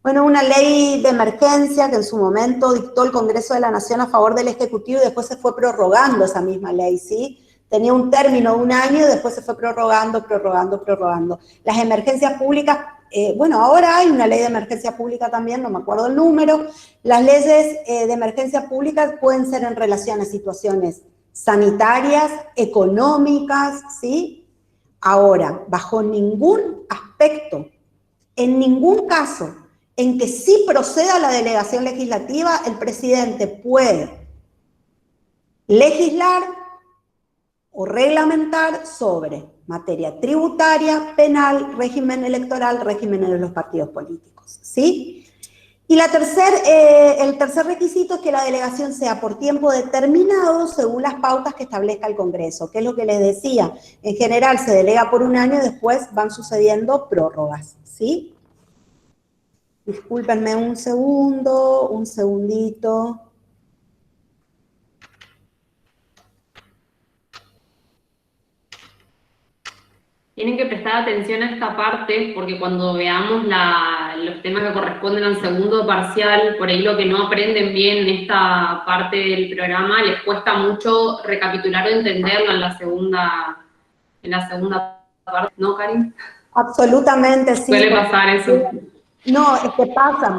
Bueno, una ley de emergencia que en su momento dictó el Congreso de la Nación a favor del Ejecutivo y después se fue prorrogando esa misma ley, ¿sí? Tenía un término de un año y después se fue prorrogando. Las emergencias públicas, bueno, ahora hay una ley de emergencia pública también, no me acuerdo el número. Las leyes de emergencia pública pueden ser en relación a situaciones sanitarias, económicas, ¿sí? Ahora, bajo ningún aspecto, en ningún caso, en que sí proceda la delegación legislativa, el presidente puede legislar o reglamentar sobre materia tributaria, penal, régimen electoral, régimen de los partidos políticos, ¿sí? Y el tercer requisito es que la delegación sea por tiempo determinado según las pautas que establezca el Congreso, que es lo que les decía. En general se delega por un año y después van sucediendo prórrogas, ¿sí? Discúlpenme un segundo, un segundito. tienen que prestar atención a esta parte, porque cuando veamos los temas que corresponden al segundo parcial, por ahí lo que no aprenden bien en esta parte del programa, les cuesta mucho recapitular o entenderlo en la segunda parte, ¿no, Karin? Absolutamente, sí. Suele pasar eso. No, es que pasa.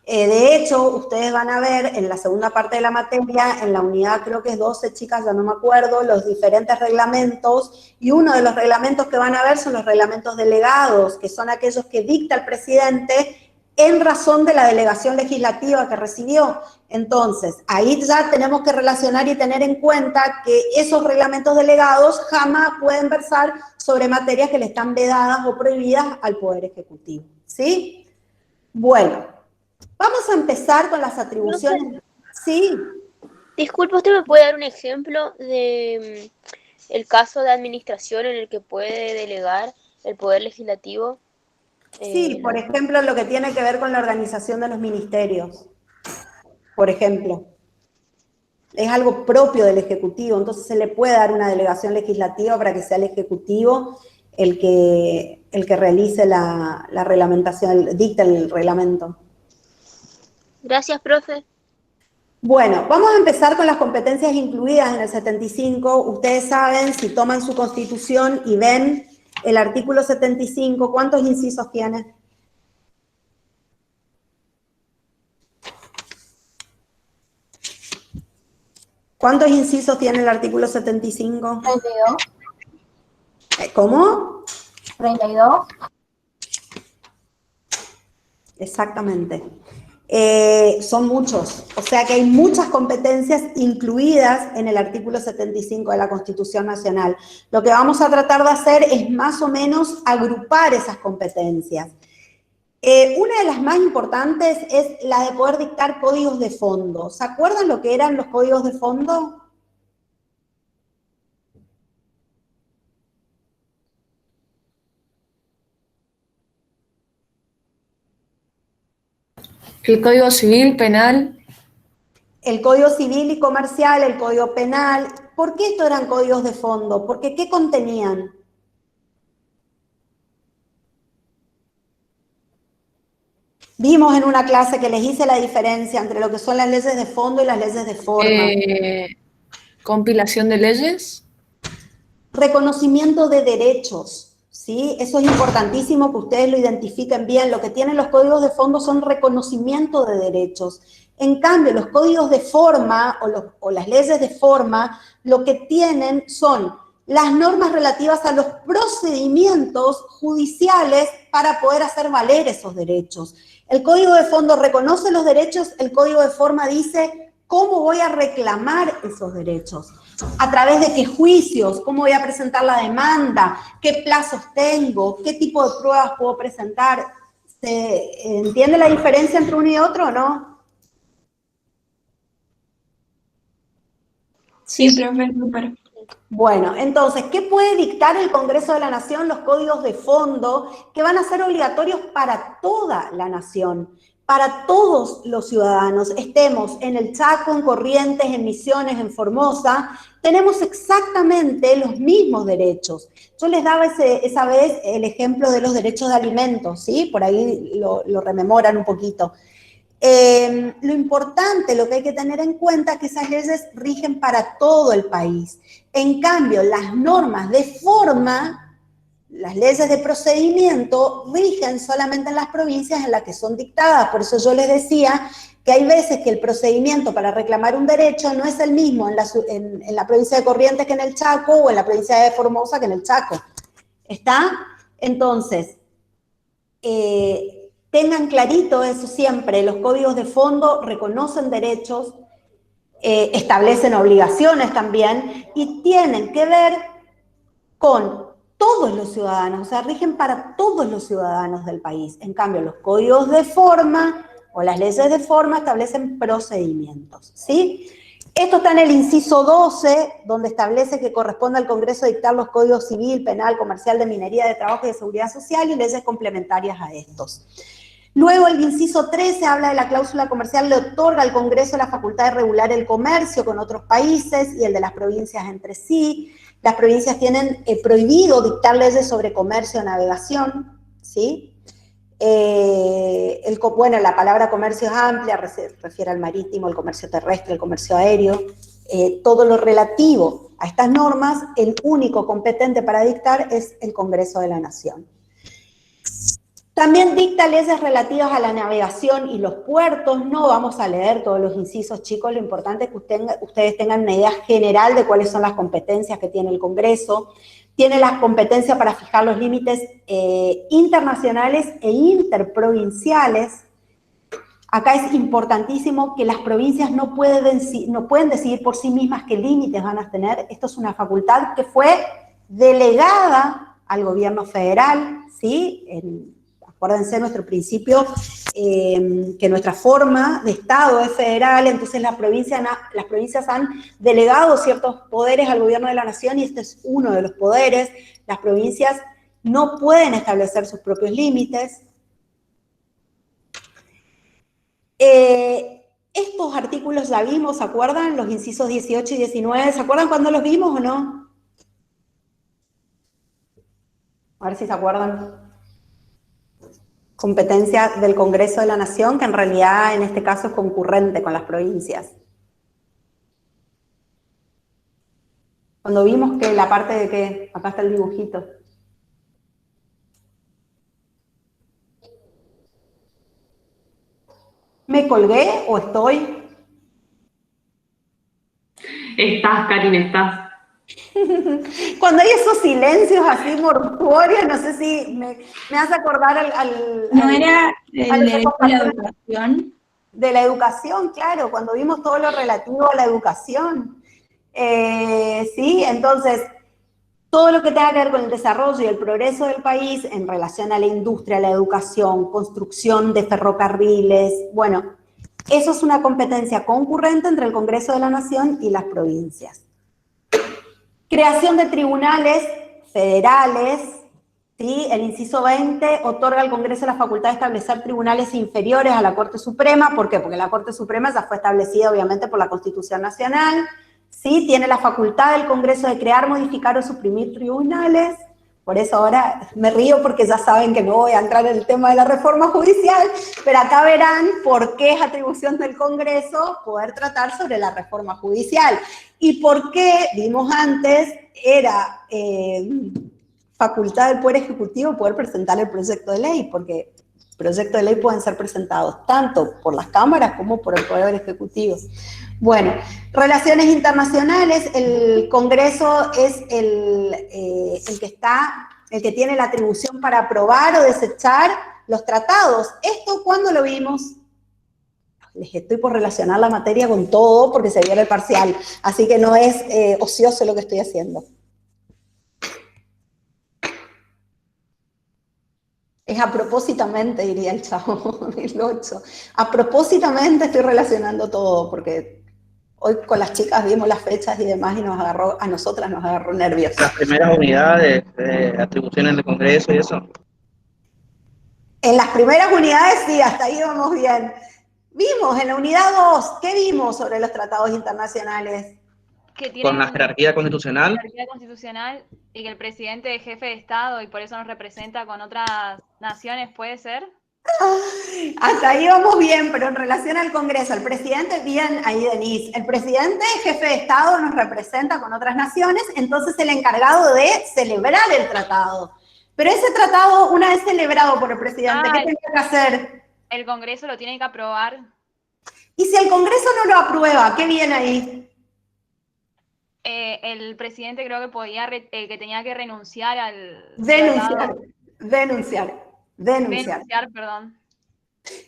De hecho, ustedes van a ver en la segunda parte de la materia, en la unidad creo que es 12, chicas, ya no me acuerdo, los diferentes reglamentos, y uno de los reglamentos que van a ver son los reglamentos delegados, que son aquellos que dicta el presidente en razón de la delegación legislativa que recibió. Entonces, ahí ya tenemos que relacionar y tener en cuenta que esos reglamentos delegados jamás pueden versar sobre materias que le están vedadas o prohibidas al Poder Ejecutivo, ¿sí? Bueno, vamos a empezar con las atribuciones. Sí. Disculpe, ¿usted me puede dar un ejemplo de el caso de administración en el que puede delegar el Poder Legislativo? Sí, por ejemplo, lo que tiene que ver con la organización de los ministerios, por ejemplo. Es algo propio del Ejecutivo, entonces se le puede dar una delegación legislativa para que sea el Ejecutivo el que realice la reglamentación, dicta el reglamento. Gracias, profe. Bueno, vamos a empezar con las competencias incluidas en el 75. Ustedes saben, si toman su Constitución y ven el artículo 75, ¿cuántos incisos tiene? ¿Cuántos incisos tiene el artículo 75? 32. ¿Cómo? 32. Exactamente. Son muchos, o sea que hay muchas competencias incluidas en el artículo 75 de la Constitución Nacional. Lo que vamos a tratar de hacer es más o menos agrupar esas competencias. Una de las más importantes es la de poder dictar códigos de fondo. ¿Se acuerdan lo que eran los códigos de fondo? El Código Civil, Penal. El Código Civil y Comercial, el Código Penal. ¿Por qué estos eran códigos de fondo? Porque ¿qué contenían? Vimos en una clase que les hice la diferencia entre lo que son las leyes de fondo y las leyes de forma. Compilación de leyes. Reconocimiento de derechos, ¿sí? Eso es importantísimo que ustedes lo identifiquen bien. Lo que tienen los códigos de fondo son reconocimiento de derechos. En cambio, los códigos de forma o las leyes de forma, lo que tienen son las normas relativas a los procedimientos judiciales para poder hacer valer esos derechos. El código de fondo reconoce los derechos, el código de forma dice cómo voy a reclamar esos derechos, a través de qué juicios, cómo voy a presentar la demanda, qué plazos tengo, qué tipo de pruebas puedo presentar. ¿Se entiende la diferencia entre uno y otro o no? Sí, profe, súper. Bueno, entonces, ¿qué puede dictar el Congreso de la Nación? Los códigos de fondo que van a ser obligatorios para toda la nación, para todos los ciudadanos, estemos en el Chaco, en Corrientes, en Misiones, en Formosa, tenemos exactamente los mismos derechos. Yo les daba esa vez el ejemplo de los derechos de alimentos, ¿sí? Por ahí lo rememoran un poquito. Lo importante, lo que hay que tener en cuenta es que esas leyes rigen para todo el país. En cambio, las normas de forma, las leyes de procedimiento, rigen solamente en las provincias en las que son dictadas. Por eso yo les decía que hay veces que el procedimiento para reclamar un derecho no es el mismo en la provincia de Corrientes que en el Chaco, o en la provincia de Formosa que en el Chaco. ¿Está? Entonces, tengan clarito eso siempre, los códigos de fondo reconocen derechos, establecen obligaciones también, y tienen que ver con todos los ciudadanos, o sea, rigen para todos los ciudadanos del país. En cambio, los códigos de forma o las leyes de forma establecen procedimientos, ¿sí? Esto está en el inciso 12, donde establece que corresponde al Congreso dictar los códigos civil, penal, comercial, de minería, de trabajo y de seguridad social y leyes complementarias a estos. Luego el inciso 13 habla de la cláusula comercial, le otorga al Congreso la facultad de regular el comercio con otros países y el de las provincias entre sí. Las provincias tienen prohibido dictar leyes sobre comercio o navegación, ¿sí? Bueno, la palabra comercio es amplia, se refiere al marítimo, el comercio terrestre, el comercio aéreo. Todo lo relativo a estas normas, el único competente para dictar es el Congreso de la Nación. También dicta leyes relativas a la navegación y los puertos. No vamos a leer todos los incisos, chicos, lo importante es que ustedes tengan una idea general de cuáles son las competencias que tiene el Congreso. Tiene las competencias para fijar los límites internacionales e interprovinciales. Acá es importantísimo que las provincias no pueden decidir por sí mismas qué límites van a tener. Esto es una facultad que fue delegada al gobierno federal, ¿sí? Acuérdense nuestro principio, que nuestra forma de Estado es federal, entonces las provincias han delegado ciertos poderes al gobierno de la nación y este es uno de los poderes. Las provincias no pueden establecer sus propios límites. Estos artículos ya vimos, ¿se acuerdan? Los incisos 18 y 19, ¿se acuerdan cuándo los vimos o no? A ver si se acuerdan. Competencia del Congreso de la Nación, que en realidad en este caso es concurrente con las provincias. Cuando vimos que la parte de que, acá está el dibujito. ¿Me colgué o estoy? Estás, Karin, estás. Cuando hay esos silencios así mortuorios, no sé si me hace acordar al ¿No era el de la educación? De la educación, claro, cuando vimos todo lo relativo a la educación. Sí, entonces, todo lo que tenga que ver con el desarrollo y el progreso del país en relación a la industria, la educación, construcción de ferrocarriles, bueno, eso es una competencia concurrente entre el Congreso de la Nación y las provincias. Creación de tribunales federales, ¿sí? El inciso 20 otorga al Congreso la facultad de establecer tribunales inferiores a la Corte Suprema. ¿Por qué? Porque la Corte Suprema ya fue establecida obviamente por la Constitución Nacional, ¿sí? Tiene la facultad del Congreso de crear, modificar o suprimir tribunales. Por eso ahora me río porque ya saben que no voy a entrar en el tema de la reforma judicial, pero acá verán por qué es atribución del Congreso poder tratar sobre la reforma judicial. Y por qué, vimos antes, era facultad del Poder Ejecutivo poder presentar el proyecto de ley, porque proyectos de ley pueden ser presentados tanto por las cámaras como por el Poder Ejecutivo. Bueno, relaciones internacionales, el Congreso es el que tiene la atribución para aprobar o desechar los tratados. ¿Esto cuándo lo vimos? Les estoy por relacionar la materia con todo porque se viene el parcial, así que no es ocioso lo que estoy haciendo. Es a propósitamente, diría el Chavo del 8. A propósitamente estoy relacionando todo, porque hoy con las chicas vimos las fechas y demás y a nosotras nos agarró nervios. Las primeras unidades de atribuciones del Congreso y eso. En las primeras unidades sí, hasta ahí vamos bien. Vimos en la unidad 2, ¿qué vimos sobre los tratados internacionales? Que tienen Con la jerarquía constitucional. Jerarquía constitucional y que el presidente es jefe de Estado y por eso nos representa con otras naciones, ¿puede ser? Hasta ahí vamos bien, pero en relación al Congreso, el presidente, bien ahí Denise, el presidente, jefe de Estado, nos representa con otras naciones, entonces el encargado de celebrar el tratado. Pero ese tratado, una vez celebrado por el presidente, ¿qué tiene que hacer? El Congreso lo tiene que aprobar. Y si el Congreso no lo aprueba, ¿qué viene ahí? El presidente creo que que tenía que renunciar al Denunciar. Perdón.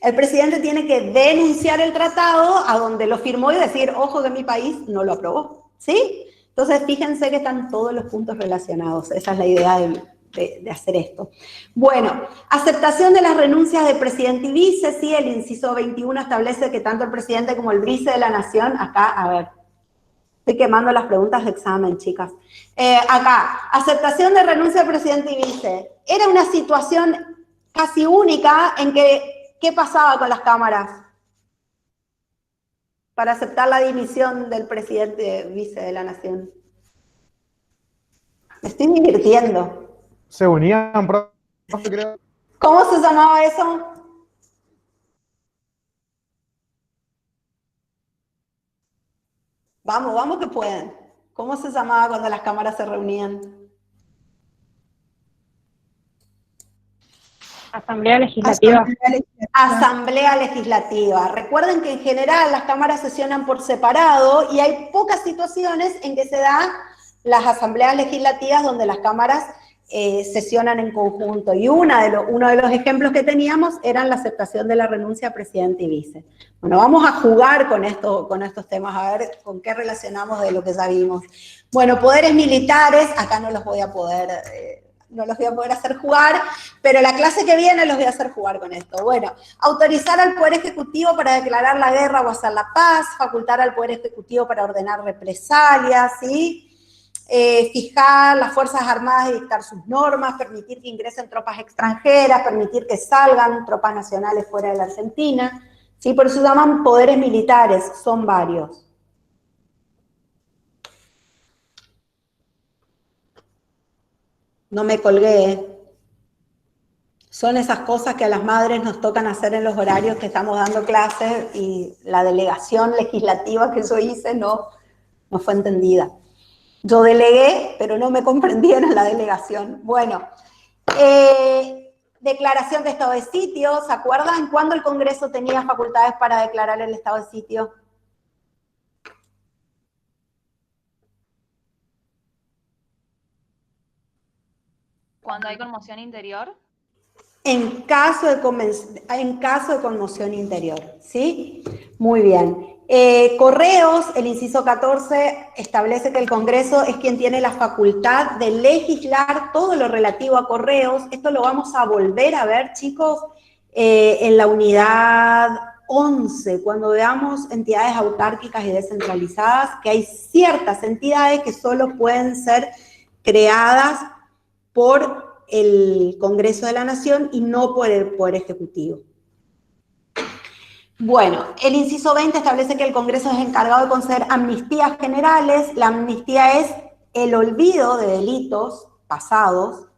El presidente tiene que denunciar el tratado a donde lo firmó y decir, ojo que mi país no lo aprobó, ¿sí? Entonces fíjense que están todos los puntos relacionados, esa es la idea de hacer esto. Bueno, aceptación de las renuncias de presidente y vice, sí, el inciso 21 establece que tanto el presidente como el vice de la nación, acá, a ver, estoy quemando las preguntas de examen, chicas. Acá, aceptación de renuncia del presidente y vice. Era una situación casi única en que ¿qué pasaba con las cámaras para aceptar la dimisión del presidente vice de la Nación? Me estoy divirtiendo. Se unían, profe, creo. ¿Cómo se llamaba eso? Vamos, vamos que pueden. ¿Cómo se llamaba cuando las cámaras se reunían? Asamblea Legislativa. Asamblea Legislativa. Recuerden que en general las cámaras sesionan por separado y hay pocas situaciones en que se dan las asambleas legislativas donde las cámaras sesionan en conjunto. Y uno de los ejemplos que teníamos eran la aceptación de la renuncia a presidente y vice. Bueno, vamos a jugar con estos temas, a ver con qué relacionamos de lo que ya vimos. Bueno, poderes militares, acá no los voy a poder hacer jugar, pero la clase que viene los voy a hacer jugar con esto. Bueno, autorizar al Poder Ejecutivo para declarar la guerra o hacer la paz, facultar al Poder Ejecutivo para ordenar represalias, ¿sí? Fijar las Fuerzas Armadas y dictar sus normas, permitir que ingresen tropas extranjeras, permitir que salgan tropas nacionales fuera de la Argentina, ¿sí? Por eso se llaman poderes militares, son varios. No me colgué. Son esas cosas que a las madres nos tocan hacer en los horarios que estamos dando clases y la delegación legislativa que yo hice no fue entendida. Yo delegué, pero no me comprendieron la delegación. Bueno, declaración de estado de sitio, ¿se acuerdan cuándo el Congreso tenía facultades para declarar el estado de sitio? Cuando hay conmoción interior. En caso de conmoción interior, ¿sí? Muy bien. Correos, el inciso 14 establece que el Congreso es quien tiene la facultad de legislar todo lo relativo a correos. Esto lo vamos a volver a ver, chicos, en la unidad 11, cuando veamos entidades autárquicas y descentralizadas, que hay ciertas entidades que solo pueden ser creadas por el Congreso de la Nación y no por el Poder Ejecutivo. Bueno, el inciso 20 establece que el Congreso es encargado de conceder amnistías generales. La amnistía es el olvido de delitos pasados.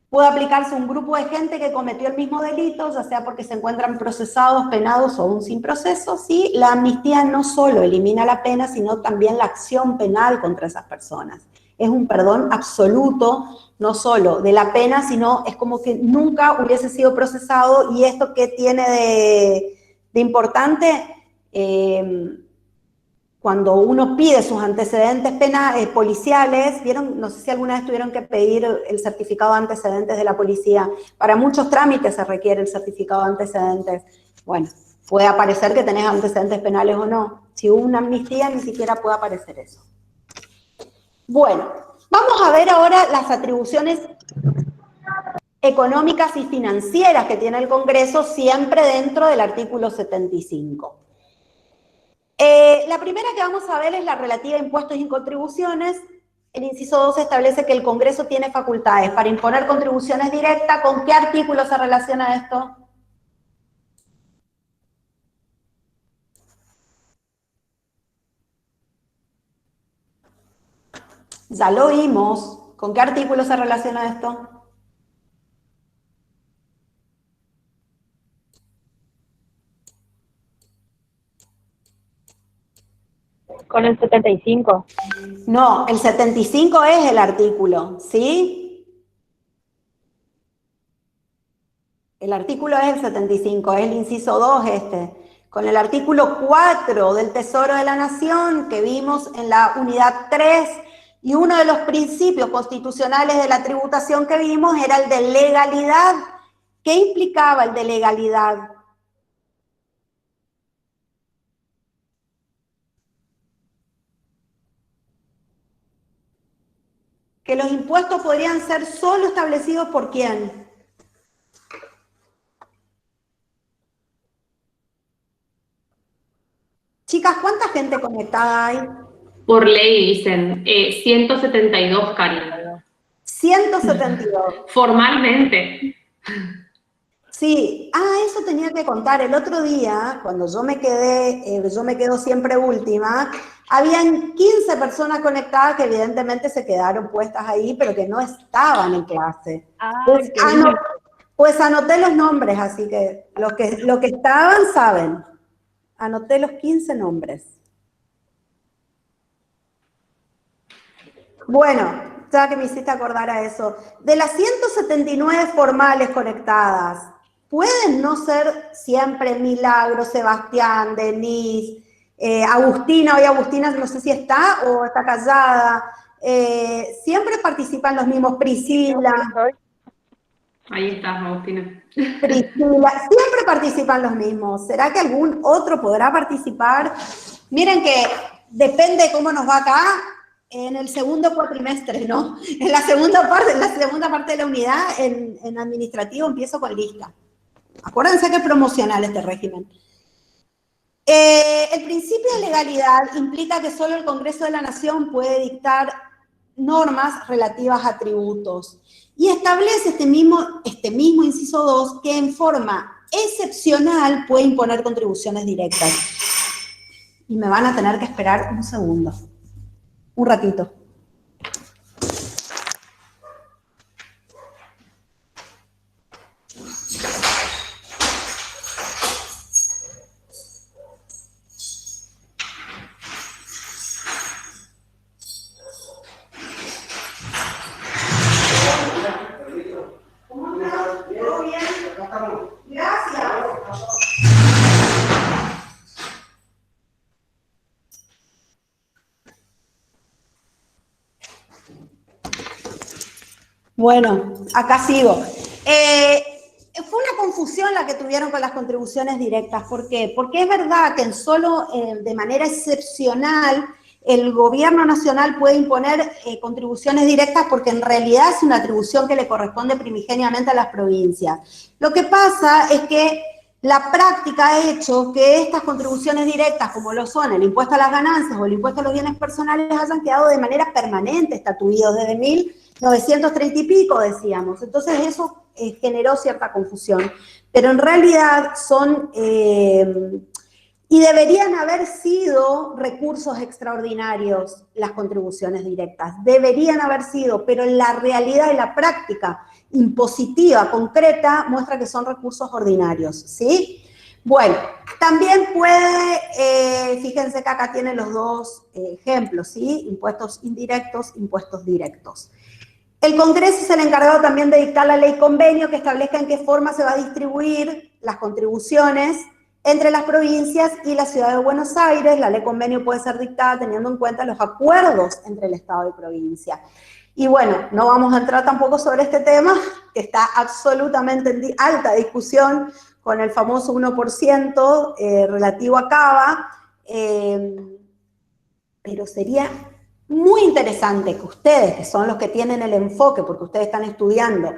Puede aplicarse a un grupo de gente que cometió el mismo delito, ya sea porque se encuentran procesados, penados o aún sin proceso, ¿sí? La amnistía no solo elimina la pena, sino también la acción penal contra esas personas. Es un perdón absoluto, no solo de la pena, sino es como que nunca hubiese sido procesado. Y esto que tiene de importante, cuando uno pide sus antecedentes policiales, ¿vieron? No sé si alguna vez tuvieron que pedir el certificado de antecedentes de la policía. Para muchos trámites se requiere el certificado de antecedentes. Bueno, puede aparecer que tenés antecedentes penales o no. Si hubo una amnistía, ni siquiera puede aparecer eso. Bueno, vamos a ver ahora las atribuciones económicas y financieras que tiene el Congreso, siempre dentro del artículo 75. La primera que vamos a ver es la relativa a impuestos y contribuciones. El inciso 2 establece que el Congreso tiene facultades para imponer contribuciones directas. ¿Con qué artículo se relaciona esto? Ya lo vimos. ¿Con qué artículo se relaciona esto? Con el 75. No, el 75 es el artículo, ¿sí? El artículo es el 75, es el inciso 2 este. Con el artículo 4 del Tesoro de la Nación, que vimos en la unidad 3, y uno de los principios constitucionales de la tributación que vimos era el de legalidad. ¿Qué implicaba el de legalidad? Que los impuestos podrían ser solo establecidos por ¿quién? Chicas, ¿cuánta gente conectada hay? Por ley dicen 172, Cari. 172. Formalmente. Sí, eso tenía que contar. El otro día, cuando yo me quedo siempre última, habían 15 personas conectadas que evidentemente se quedaron puestas ahí, pero que no estaban en clase. Pues anoté los nombres, así que los que estaban saben. Anoté los 15 nombres. Bueno, ya que me hiciste acordar a eso, de las 179 formales conectadas, pueden no ser siempre Milagro, Sebastián, Denise, Agustina, hoy Agustina no sé si está o está callada, siempre participan los mismos, Priscila. Ahí está, Agustina. Priscila, siempre participan los mismos. ¿Será que algún otro podrá participar? Miren que depende de cómo nos va acá en el segundo cuatrimestre, ¿no? En la segunda parte de la unidad, en administrativo, empiezo con lista. Acuérdense que es promocional este régimen. El principio de legalidad implica que solo el Congreso de la Nación puede dictar normas relativas a tributos y establece este mismo inciso 2 que en forma excepcional puede imponer contribuciones directas. Y me van a tener que esperar un segundo, un ratito. Bueno, acá sigo. Fue una confusión la que tuvieron con las contribuciones directas. ¿Por qué? Porque es verdad que de manera excepcional el gobierno nacional puede imponer contribuciones directas porque en realidad es una atribución que le corresponde primigeniamente a las provincias. Lo que pasa es que la práctica ha hecho que estas contribuciones directas, como lo son el impuesto a las ganancias o el impuesto a los bienes personales, hayan quedado de manera permanente estatuidos desde 1930 y pico, decíamos. Entonces eso generó cierta confusión. Pero en realidad son, y deberían haber sido recursos extraordinarios las contribuciones directas. Deberían haber sido, pero la realidad y la práctica impositiva, concreta, muestra que son recursos ordinarios, ¿sí? Bueno, también puede, fíjense que acá tienen los dos ejemplos, ¿sí? Impuestos indirectos, impuestos directos. El Congreso es el encargado también de dictar la ley convenio que establezca en qué forma se va a distribuir las contribuciones entre las provincias y la ciudad de Buenos Aires. La ley convenio puede ser dictada teniendo en cuenta los acuerdos entre el Estado y provincia. Y bueno, no vamos a entrar tampoco sobre este tema, que está absolutamente en alta discusión con el famoso 1% relativo a Cava, pero sería muy interesante que ustedes, que son los que tienen el enfoque, porque ustedes están estudiando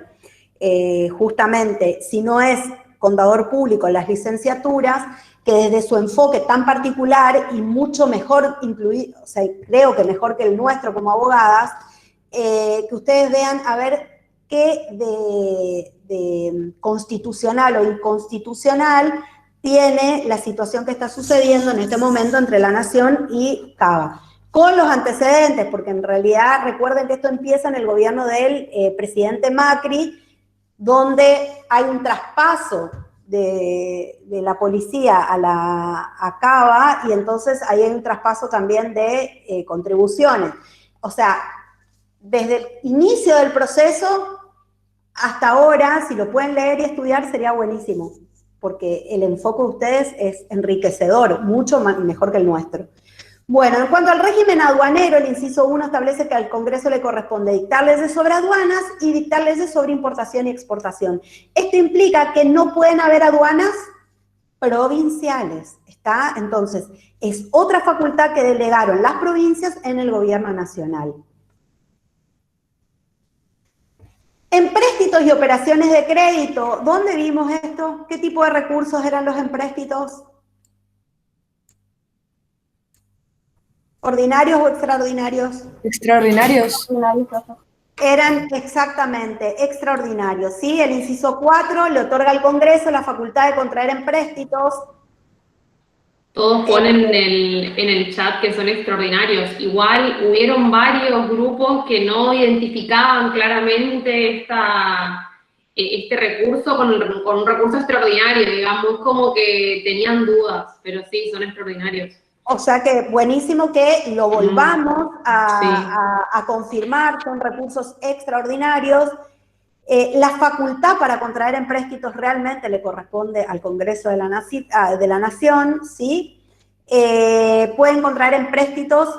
justamente, si no es contador público, las licenciaturas, que desde su enfoque tan particular y mucho mejor incluido, o sea, creo que mejor que el nuestro como abogadas, que ustedes vean a ver qué de constitucional o inconstitucional tiene la situación que está sucediendo en este momento entre la Nación y Cava. Con los antecedentes, porque en realidad recuerden que esto empieza en el gobierno del presidente Macri, donde hay un traspaso de la policía a Cava, y entonces ahí hay un traspaso también de contribuciones. O sea, desde el inicio del proceso hasta ahora, si lo pueden leer y estudiar, sería buenísimo, porque el enfoque de ustedes es enriquecedor, mucho mejor que el nuestro. Bueno, en cuanto al régimen aduanero, el inciso 1 establece que al Congreso le corresponde dictar leyes sobre aduanas y dictar leyes sobre importación y exportación. Esto implica que no pueden haber aduanas provinciales, ¿está? Entonces, es otra facultad que delegaron las provincias en el gobierno nacional. Empréstitos y operaciones de crédito, ¿dónde vimos esto? ¿Qué tipo de recursos eran los empréstitos? ¿Ordinarios o extraordinarios? Extraordinarios. Eran exactamente extraordinarios, ¿sí? El inciso 4 le otorga al Congreso la facultad de contraer empréstitos. Todos ponen en el chat que son extraordinarios. Igual hubieron varios grupos que no identificaban claramente este recurso con un recurso extraordinario, digamos, como que tenían dudas, pero sí, son extraordinarios. O sea que buenísimo que lo volvamos a confirmar, son recursos extraordinarios. La facultad para contraer empréstitos realmente le corresponde al Congreso de la Nación, ¿sí? Pueden contraer empréstitos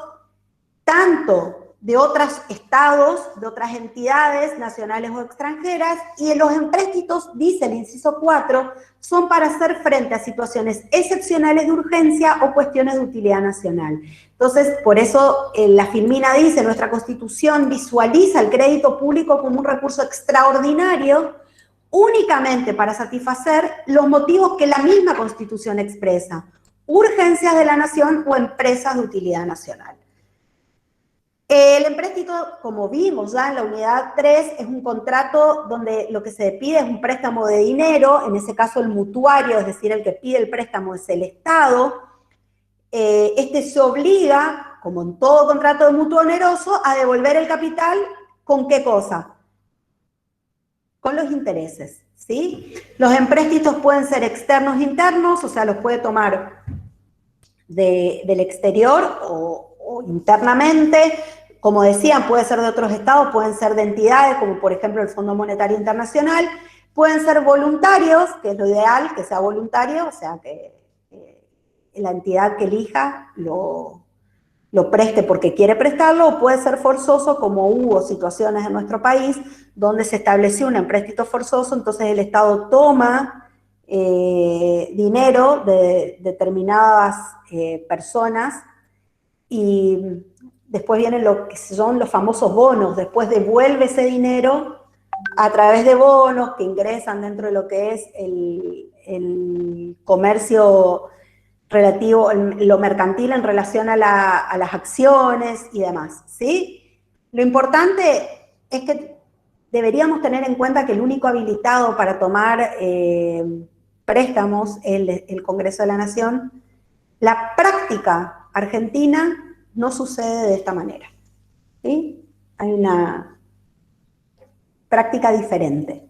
tanto de otros estados, de otras entidades nacionales o extranjeras, y los empréstitos, dice el inciso 4, son para hacer frente a situaciones excepcionales de urgencia o cuestiones de utilidad nacional. Entonces, por eso la Filmina dice, nuestra Constitución visualiza el crédito público como un recurso extraordinario únicamente para satisfacer los motivos que la misma Constitución expresa, urgencias de la nación o empresas de utilidad nacional. El empréstito, como vimos ya en la unidad 3, es un contrato donde lo que se pide es un préstamo de dinero, en ese caso el mutuario, es decir, el que pide el préstamo es el Estado. Este se obliga, como en todo contrato de mutuo oneroso, a devolver el capital, ¿con qué cosa? Con los intereses, ¿sí? Los empréstitos pueden ser externos e internos, o sea, los puede tomar del exterior o internamente. Como decían, puede ser de otros estados, pueden ser de entidades, como por ejemplo el Fondo Monetario Internacional, pueden ser voluntarios, que es lo ideal, que sea voluntario, o sea, que la entidad que elija lo preste porque quiere prestarlo, o puede ser forzoso, como hubo situaciones en nuestro país donde se estableció un empréstito forzoso, entonces el Estado toma dinero de determinadas personas y después vienen lo que son los famosos bonos, después devuelve ese dinero a través de bonos que ingresan dentro de lo que es el comercio relativo, lo mercantil en relación a las acciones y demás, ¿sí? Lo importante es que deberíamos tener en cuenta que el único habilitado para tomar préstamos es el Congreso de la Nación. La práctica argentina no sucede de esta manera, ¿sí? Hay una práctica diferente.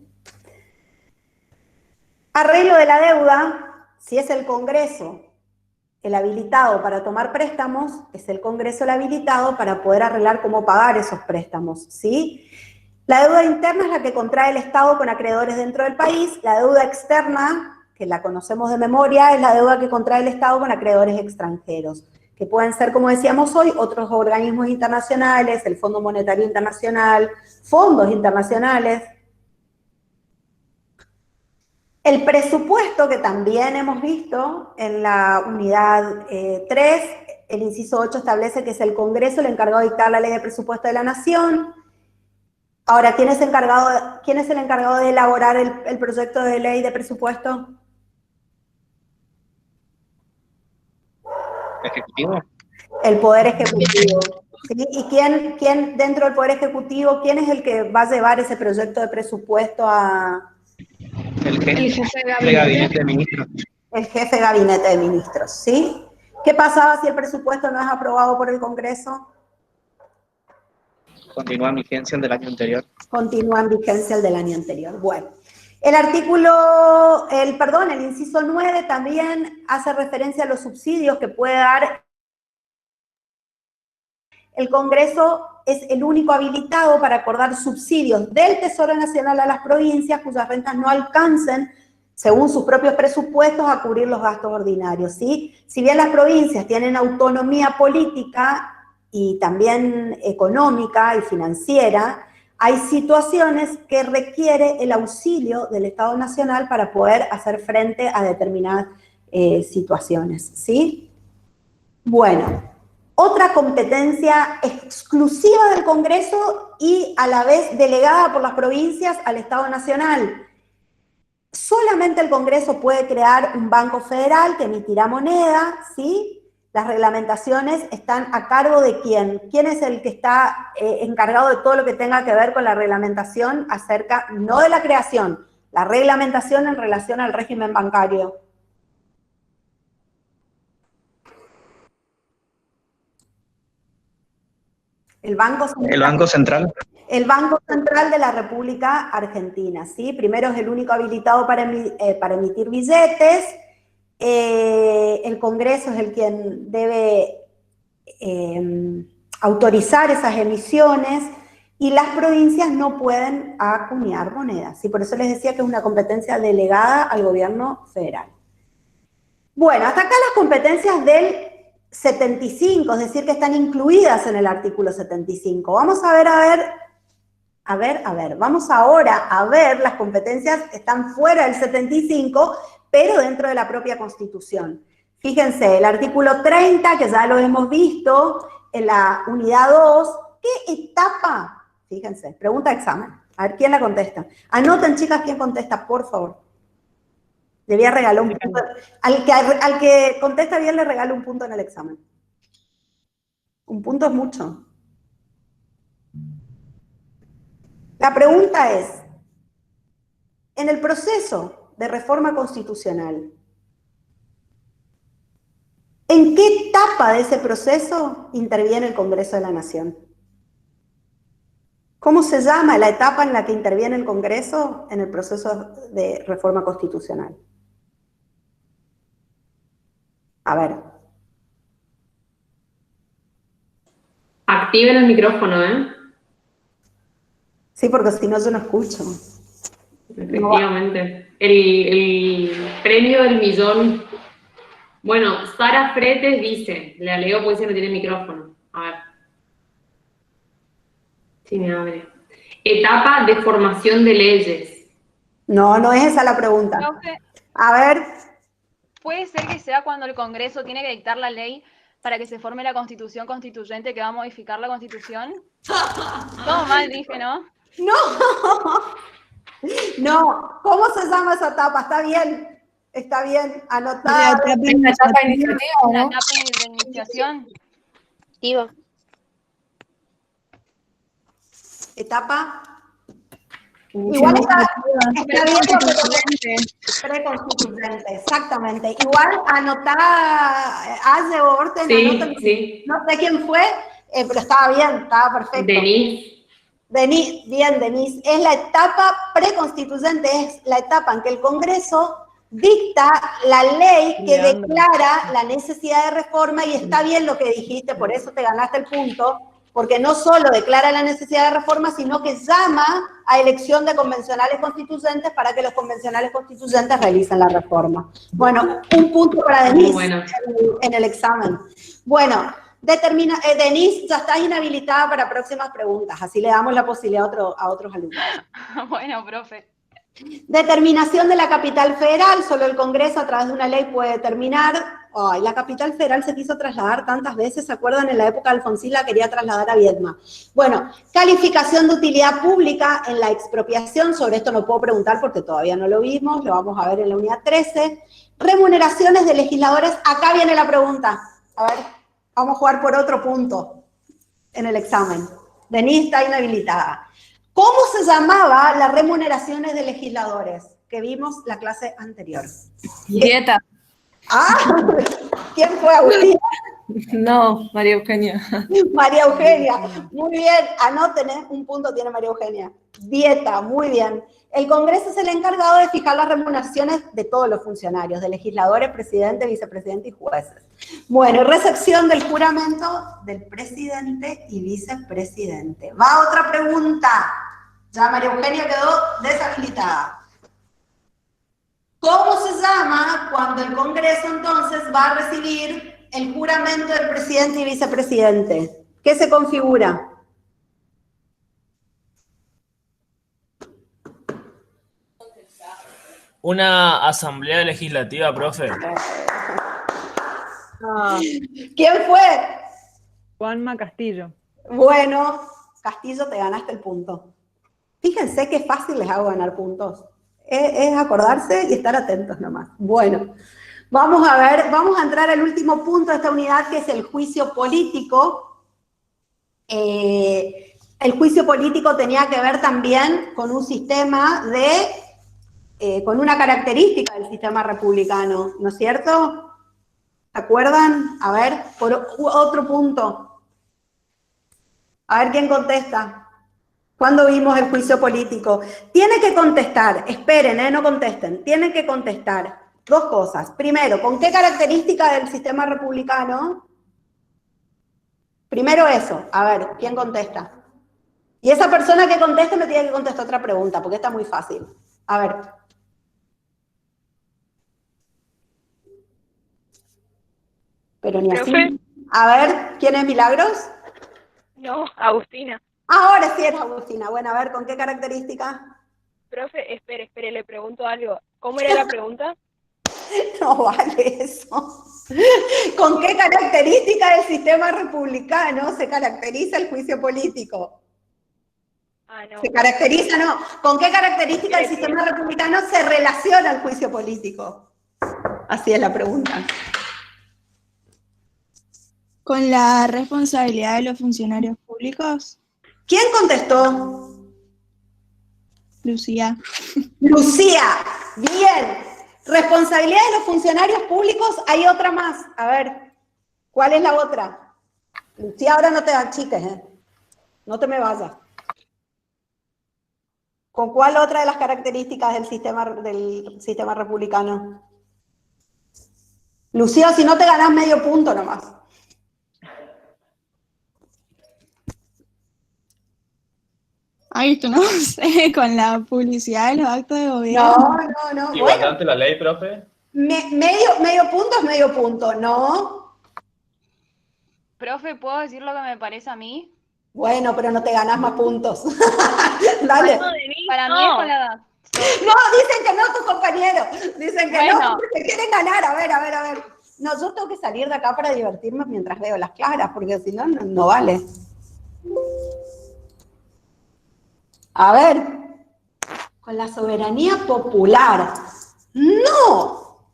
Arreglo de la deuda, si es el Congreso el habilitado para tomar préstamos, es el Congreso el habilitado para poder arreglar cómo pagar esos préstamos, ¿sí? La deuda interna es la que contrae el Estado con acreedores dentro del país, la deuda externa, que la conocemos de memoria, es la deuda que contrae el Estado con acreedores extranjeros, que pueden ser, como decíamos hoy, otros organismos internacionales, el Fondo Monetario Internacional, fondos internacionales. El presupuesto, que también hemos visto en la unidad 3, el inciso 8 establece que es el Congreso el encargado de dictar la ley de presupuesto de la Nación. Ahora, ¿quién es el encargado de elaborar el proyecto de ley de presupuesto? ¿Ejecutivo? El Poder Ejecutivo. ¿Sí? ¿Y quién dentro del Poder Ejecutivo, quién es el que va a llevar ese proyecto de presupuesto a... El jefe de gabinete de ministros. El jefe de gabinete de ministros, ¿sí? ¿Qué pasaba si el presupuesto no es aprobado por el Congreso? Continúa en vigencia el del año anterior. Continúa en vigencia el del año anterior. Bueno, el inciso 9 también hace referencia a los subsidios que puede dar. El Congreso es el único habilitado para acordar subsidios del Tesoro Nacional a las provincias cuyas rentas no alcancen, según sus propios presupuestos, a cubrir los gastos ordinarios, ¿sí? Si bien las provincias tienen autonomía política y también económica y financiera, hay situaciones que requiere el auxilio del Estado Nacional para poder hacer frente a determinadas situaciones, ¿sí? Bueno, otra competencia exclusiva del Congreso y a la vez delegada por las provincias al Estado Nacional. Solamente el Congreso puede crear un banco federal que emitirá moneda, ¿sí? Las reglamentaciones están a cargo de quién. ¿Quién es el que está encargado de todo lo que tenga que ver con la reglamentación acerca, no de la creación, la reglamentación en relación al régimen bancario? El Banco Central. El Banco Central. El Banco Central de la República Argentina, ¿sí? Primero es el único habilitado para emitir billetes. El Congreso es el quien debe autorizar esas emisiones y las provincias no pueden acuñar monedas. ¿Sí? Por eso les decía que es una competencia delegada al gobierno federal. Bueno, hasta acá las competencias del 75, es decir, que están incluidas en el artículo 75. Vamos a ver, vamos ahora a ver las competencias que están fuera del 75, pero dentro de la propia Constitución. Fíjense, el artículo 30, que ya lo hemos visto, en la unidad 2, ¿qué etapa? Fíjense, pregunta de examen. A ver, ¿quién la contesta? Anoten, chicas, quién contesta, por favor. Le voy a regalar un punto. Al que contesta bien le regalo un punto en el examen. Un punto es mucho. La pregunta es, en el proceso de reforma constitucional, ¿en qué etapa de ese proceso interviene el Congreso de la Nación? ¿Cómo se llama la etapa en la que interviene el Congreso en el proceso de reforma constitucional? A ver. Activen el micrófono, ¿eh? Sí, porque si no yo no escucho. Efectivamente. El premio del millón. Bueno, Sara Fretes dice, le leo porque no tiene micrófono. A ver. Sí, me abre. Etapa de formación de leyes. No, no es esa la pregunta. Profe, A ver. ¿puede ser que sea cuando el Congreso tiene que dictar la ley para que se forme la Constitución Constituyente que va a modificar la Constitución? Todo mal dije, ¿no? No. No. ¿Cómo se llama esa etapa? Está bien. Está bien. Anotada. La etapa iniciativa, La ¿no? etapa de iniciación. Etapa. Igual está bien preconstituyente, exactamente. Igual anotada, hace orden, Sí, anota, sí. no sé quién fue, pero estaba bien, estaba perfecto. Denise. Bien, Denise. Es la etapa preconstituyente, es la etapa en que el Congreso dicta la ley que declara la necesidad de reforma, y está bien lo que dijiste, por eso te ganaste el punto, porque no solo declara la necesidad de reforma, sino que llama a elección de convencionales constituyentes para que los convencionales constituyentes realicen la reforma. Bueno, un punto para Denise Bueno. en el examen. Bueno, Denise, ya estás inhabilitada para próximas preguntas, así le damos la posibilidad a otros alumnos. Bueno, profe. Determinación de la capital federal, solo el Congreso a través de una ley puede determinar. Ay, la capital federal se quiso trasladar tantas veces, ¿se acuerdan? En la época de Alfonsín la quería trasladar a Viedma. Bueno, calificación de utilidad pública en la expropiación, sobre esto no puedo preguntar porque todavía no lo vimos, lo vamos a ver en la unidad 13. Remuneraciones de legisladores, acá viene la pregunta. A ver, vamos a jugar por otro punto en el examen. Denise está inhabilitada. ¿Cómo se llamaba las remuneraciones de legisladores? Que vimos la clase anterior. Dieta. Ah, ¿quién fue, Agustina? No, María Eugenia. María Eugenia, muy bien, anoten, un punto tiene María Eugenia. Dieta, muy bien. El Congreso es el encargado de fijar las remuneraciones de todos los funcionarios, de legisladores, presidente, vicepresidente y jueces. Bueno, recepción del juramento del presidente y vicepresidente. Va otra pregunta. Ya María Eugenia quedó deshabilitada. ¿Cómo se llama cuando el Congreso entonces va a recibir el juramento del presidente y vicepresidente? ¿Qué se configura? Una asamblea legislativa, profe. ¿Quién fue? Juanma Castillo. Bueno, Castillo, te ganaste el punto. Fíjense qué fácil les hago ganar puntos. Es acordarse y estar atentos nomás. Bueno, Vamos a ver, vamos a entrar al último punto de esta unidad, que es el juicio político. El juicio político tenía que ver también con un sistema con una característica del sistema republicano, ¿no es cierto? ¿Se acuerdan? A ver, por otro punto. A ver quién contesta. ¿Cuándo vimos el juicio político? Tiene que contestar, esperen, no contesten, tienen que contestar dos cosas. Primero, ¿con qué característica del sistema republicano? Primero eso, a ver, ¿quién contesta? Y esa persona que conteste me tiene que contestar otra pregunta, porque está muy fácil. A ver. Pero ni así. ¿Profe? A ver, ¿quién es Milagros? No, Agustina. Ahora sí es Agustina. Bueno, a ver, ¿con qué característica? Profe, espere, le pregunto algo. ¿Cómo era la pregunta? No vale eso. ¿Con qué característica del sistema republicano se caracteriza el juicio político? Ah, no. Se caracteriza, no. ¿Con qué característica del sistema republicano se relaciona el juicio político? Así es la pregunta. ¿Con la responsabilidad de los funcionarios públicos? ¿Quién contestó? Lucía. Lucía, bien. Responsabilidad de los funcionarios públicos, hay otra más. A ver, ¿cuál es la otra? Lucía, ahora no te achiques, no te me vayas. ¿Con cuál otra de las características del sistema republicano? Lucía, si no te ganás medio punto nomás. Ay, esto no sé, con la publicidad de los actos de gobierno. No. Igualdad ante la ley, profe. Medio punto es medio punto, ¿no? Profe, ¿puedo decir lo que me parece a mí? Bueno, pero no te ganás más puntos. Dale. Para mí es con la edad. No, dicen que no tus compañeros. Dicen que Bueno. no, porque quieren ganar. A ver. No, yo tengo que salir de acá para divertirme mientras veo las claras, porque si no, no vale. A ver, con la soberanía popular. ¡No!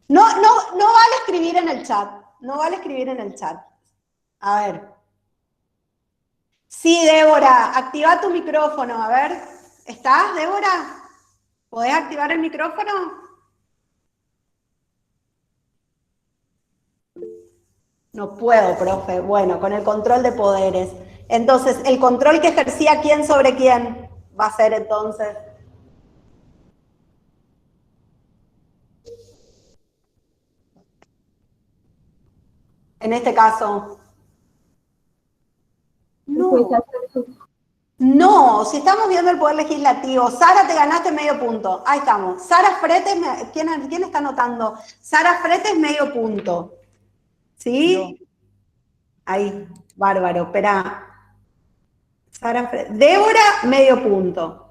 No vale escribir en el chat. No vale escribir en el chat. A ver. Sí, Débora, activa tu micrófono. A ver, ¿estás, Débora? ¿Podés activar el micrófono? No puedo, profe. Bueno, con el control de poderes. Entonces, ¿el control que ejercía quién sobre quién va a ser entonces? En este caso. No, si estamos viendo el Poder Legislativo. Sara, te ganaste medio punto. Ahí estamos. Sara Fretes, ¿quién está anotando? Sara Fretes, medio punto. ¿Sí? Ahí, bárbaro, espera. Débora, medio punto.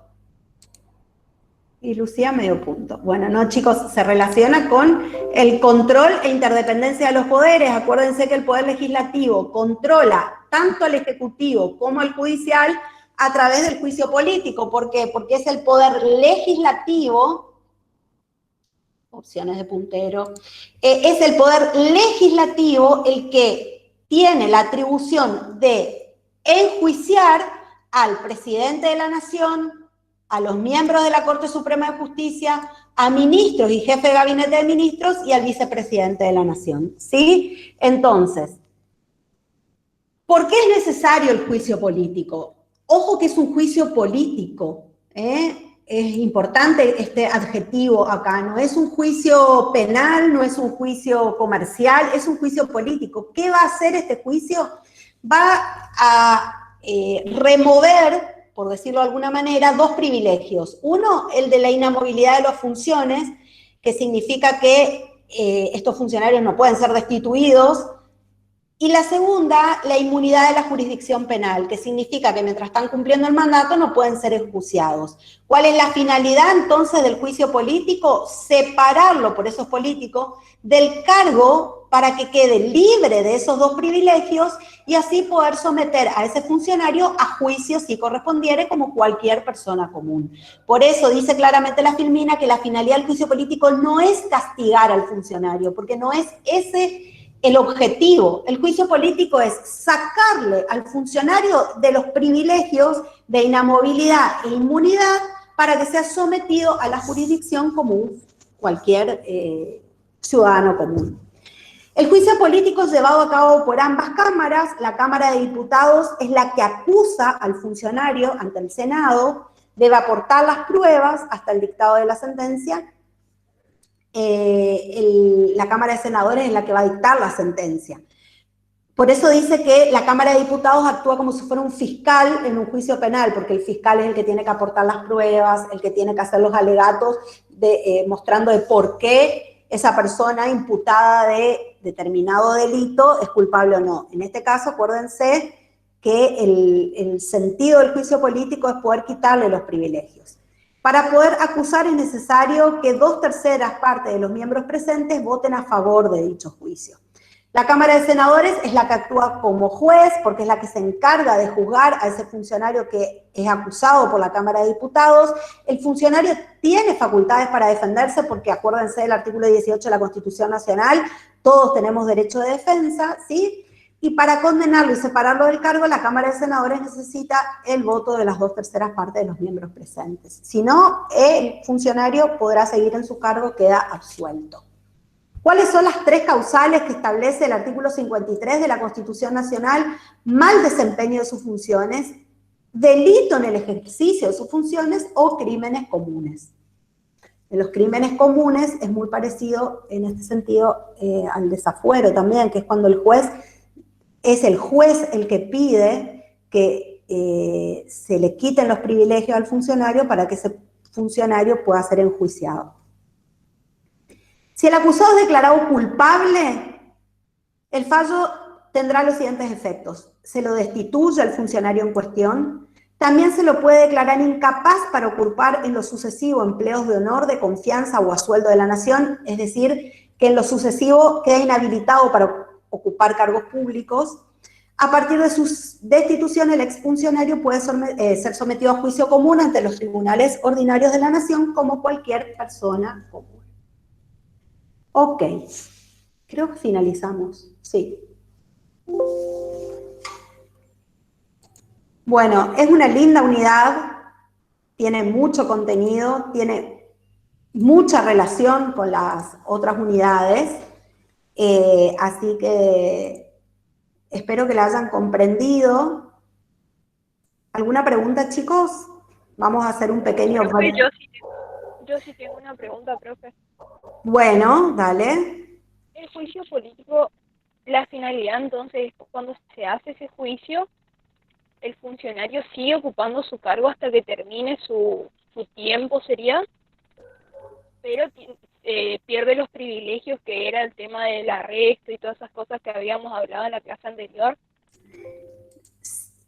Y Lucía, medio punto. Bueno, no, chicos, se relaciona con el control e interdependencia de los poderes. Acuérdense que el Poder Legislativo controla tanto al Ejecutivo como al Judicial a través del juicio político. ¿Por qué? Porque es el Poder Legislativo, opciones de puntero, es el Poder Legislativo el que tiene la atribución de enjuiciar al presidente de la Nación, a los miembros de la Corte Suprema de Justicia, a ministros y jefe de gabinete de ministros y al vicepresidente de la Nación. ¿Sí? Entonces, ¿por qué es necesario el juicio político? Ojo que es un juicio político, es importante este adjetivo acá, no es un juicio penal, no es un juicio comercial, es un juicio político. ¿Qué va a hacer este juicio? Va a remover, por decirlo de alguna manera, dos privilegios. Uno, el de la inamovilidad de las funciones, que significa que estos funcionarios no pueden ser destituidos. Y la segunda, la inmunidad de la jurisdicción penal, que significa que mientras están cumpliendo el mandato no pueden ser enjuiciados. ¿Cuál es la finalidad entonces del juicio político? Separarlo, por eso es político, del cargo para que quede libre de esos dos privilegios y así poder someter a ese funcionario a juicio si correspondiere como cualquier persona común. Por eso dice claramente la Filmina que la finalidad del juicio político no es castigar al funcionario, porque no es ese el objetivo. El juicio político es sacarle al funcionario de los privilegios de inamovilidad e inmunidad para que sea sometido a la jurisdicción como cualquier ciudadano común. El juicio político es llevado a cabo por ambas cámaras. La Cámara de Diputados es la que acusa al funcionario ante el Senado, debe aportar las pruebas hasta el dictado de la sentencia. La Cámara de Senadores es la que va a dictar la sentencia. Por eso dice que la Cámara de Diputados actúa como si fuera un fiscal en un juicio penal, porque el fiscal es el que tiene que aportar las pruebas, el que tiene que hacer los alegatos mostrando de por qué esa persona imputada de determinado delito es culpable o no. En este caso, acuérdense que el sentido del juicio político es poder quitarle los privilegios. Para poder acusar es necesario que 2/3 partes de los miembros presentes voten a favor de dicho juicio. La Cámara de Senadores es la que actúa como juez, porque es la que se encarga de juzgar a ese funcionario que es acusado por la Cámara de Diputados. El funcionario tiene facultades para defenderse, porque acuérdense del artículo 18 de la Constitución Nacional, todos tenemos derecho de defensa, ¿sí? Y para condenarlo y separarlo del cargo, la Cámara de Senadores necesita el voto de las 2/3 partes de los miembros presentes. Si no, el funcionario podrá seguir en su cargo, queda absuelto. ¿Cuáles son las 3 causales que establece el artículo 53 de la Constitución Nacional? Mal desempeño de sus funciones, delito en el ejercicio de sus funciones o crímenes comunes. En los crímenes comunes es muy parecido en este sentido al desafuero también, que es cuando el juez el que pide que se le quiten los privilegios al funcionario para que ese funcionario pueda ser enjuiciado. Si el acusado es declarado culpable, el fallo tendrá los siguientes efectos. Se lo destituye al funcionario en cuestión. También se lo puede declarar incapaz para ocupar en lo sucesivo empleos de honor, de confianza o a sueldo de la nación, es decir, que en lo sucesivo queda inhabilitado para ocupar cargos públicos. A partir de su destitución, el exfuncionario puede ser sometido a juicio común ante los tribunales ordinarios de la nación como cualquier persona común. Ok, creo que finalizamos, sí. Bueno, es una linda unidad, tiene mucho contenido, tiene mucha relación con las otras unidades, así que espero que la hayan comprendido. ¿Alguna pregunta, chicos? Vamos a hacer un pequeño... Profe, yo sí tengo una pregunta, profe. Bueno, dale. El juicio político, la finalidad entonces, cuando se hace ese juicio, el funcionario sigue ocupando su cargo hasta que termine su tiempo, sería, pero pierde los privilegios que era el tema del arresto y todas esas cosas que habíamos hablado en la clase anterior.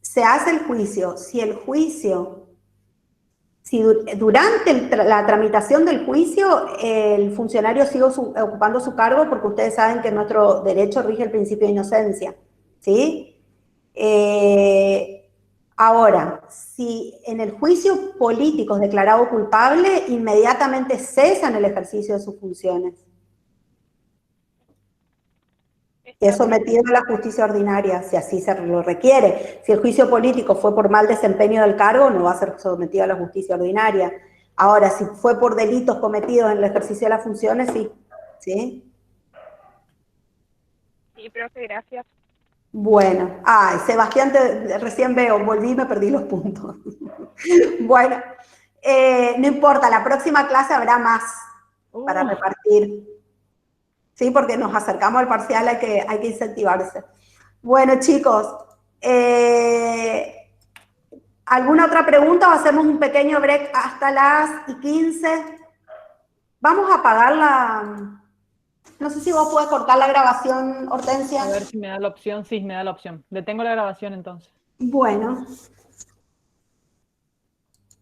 Se hace el juicio. Si durante la tramitación del juicio el funcionario sigue ocupando su cargo, porque ustedes saben que nuestro derecho rige el principio de inocencia, ¿sí? Ahora, si en el juicio político es declarado culpable, inmediatamente cesan el ejercicio de sus funciones. Y es sometido a la justicia ordinaria, si así se lo requiere. Si el juicio político fue por mal desempeño del cargo, no va a ser sometido a la justicia ordinaria. Ahora, si fue por delitos cometidos en el ejercicio de las funciones, sí. ¿Sí? Sí, profe, gracias. Bueno, Sebastián, recién veo, volví y me perdí los puntos. Bueno, no importa, la próxima clase habrá más para repartir. Sí, porque nos acercamos al parcial, hay que incentivarse. Bueno, chicos, ¿alguna otra pregunta o hacemos un pequeño break hasta las 15? Vamos a apagar la... No sé si vos podés cortar la grabación, Hortensia. A ver si me da la opción. Sí, me da la opción. Detengo la grabación entonces. Bueno.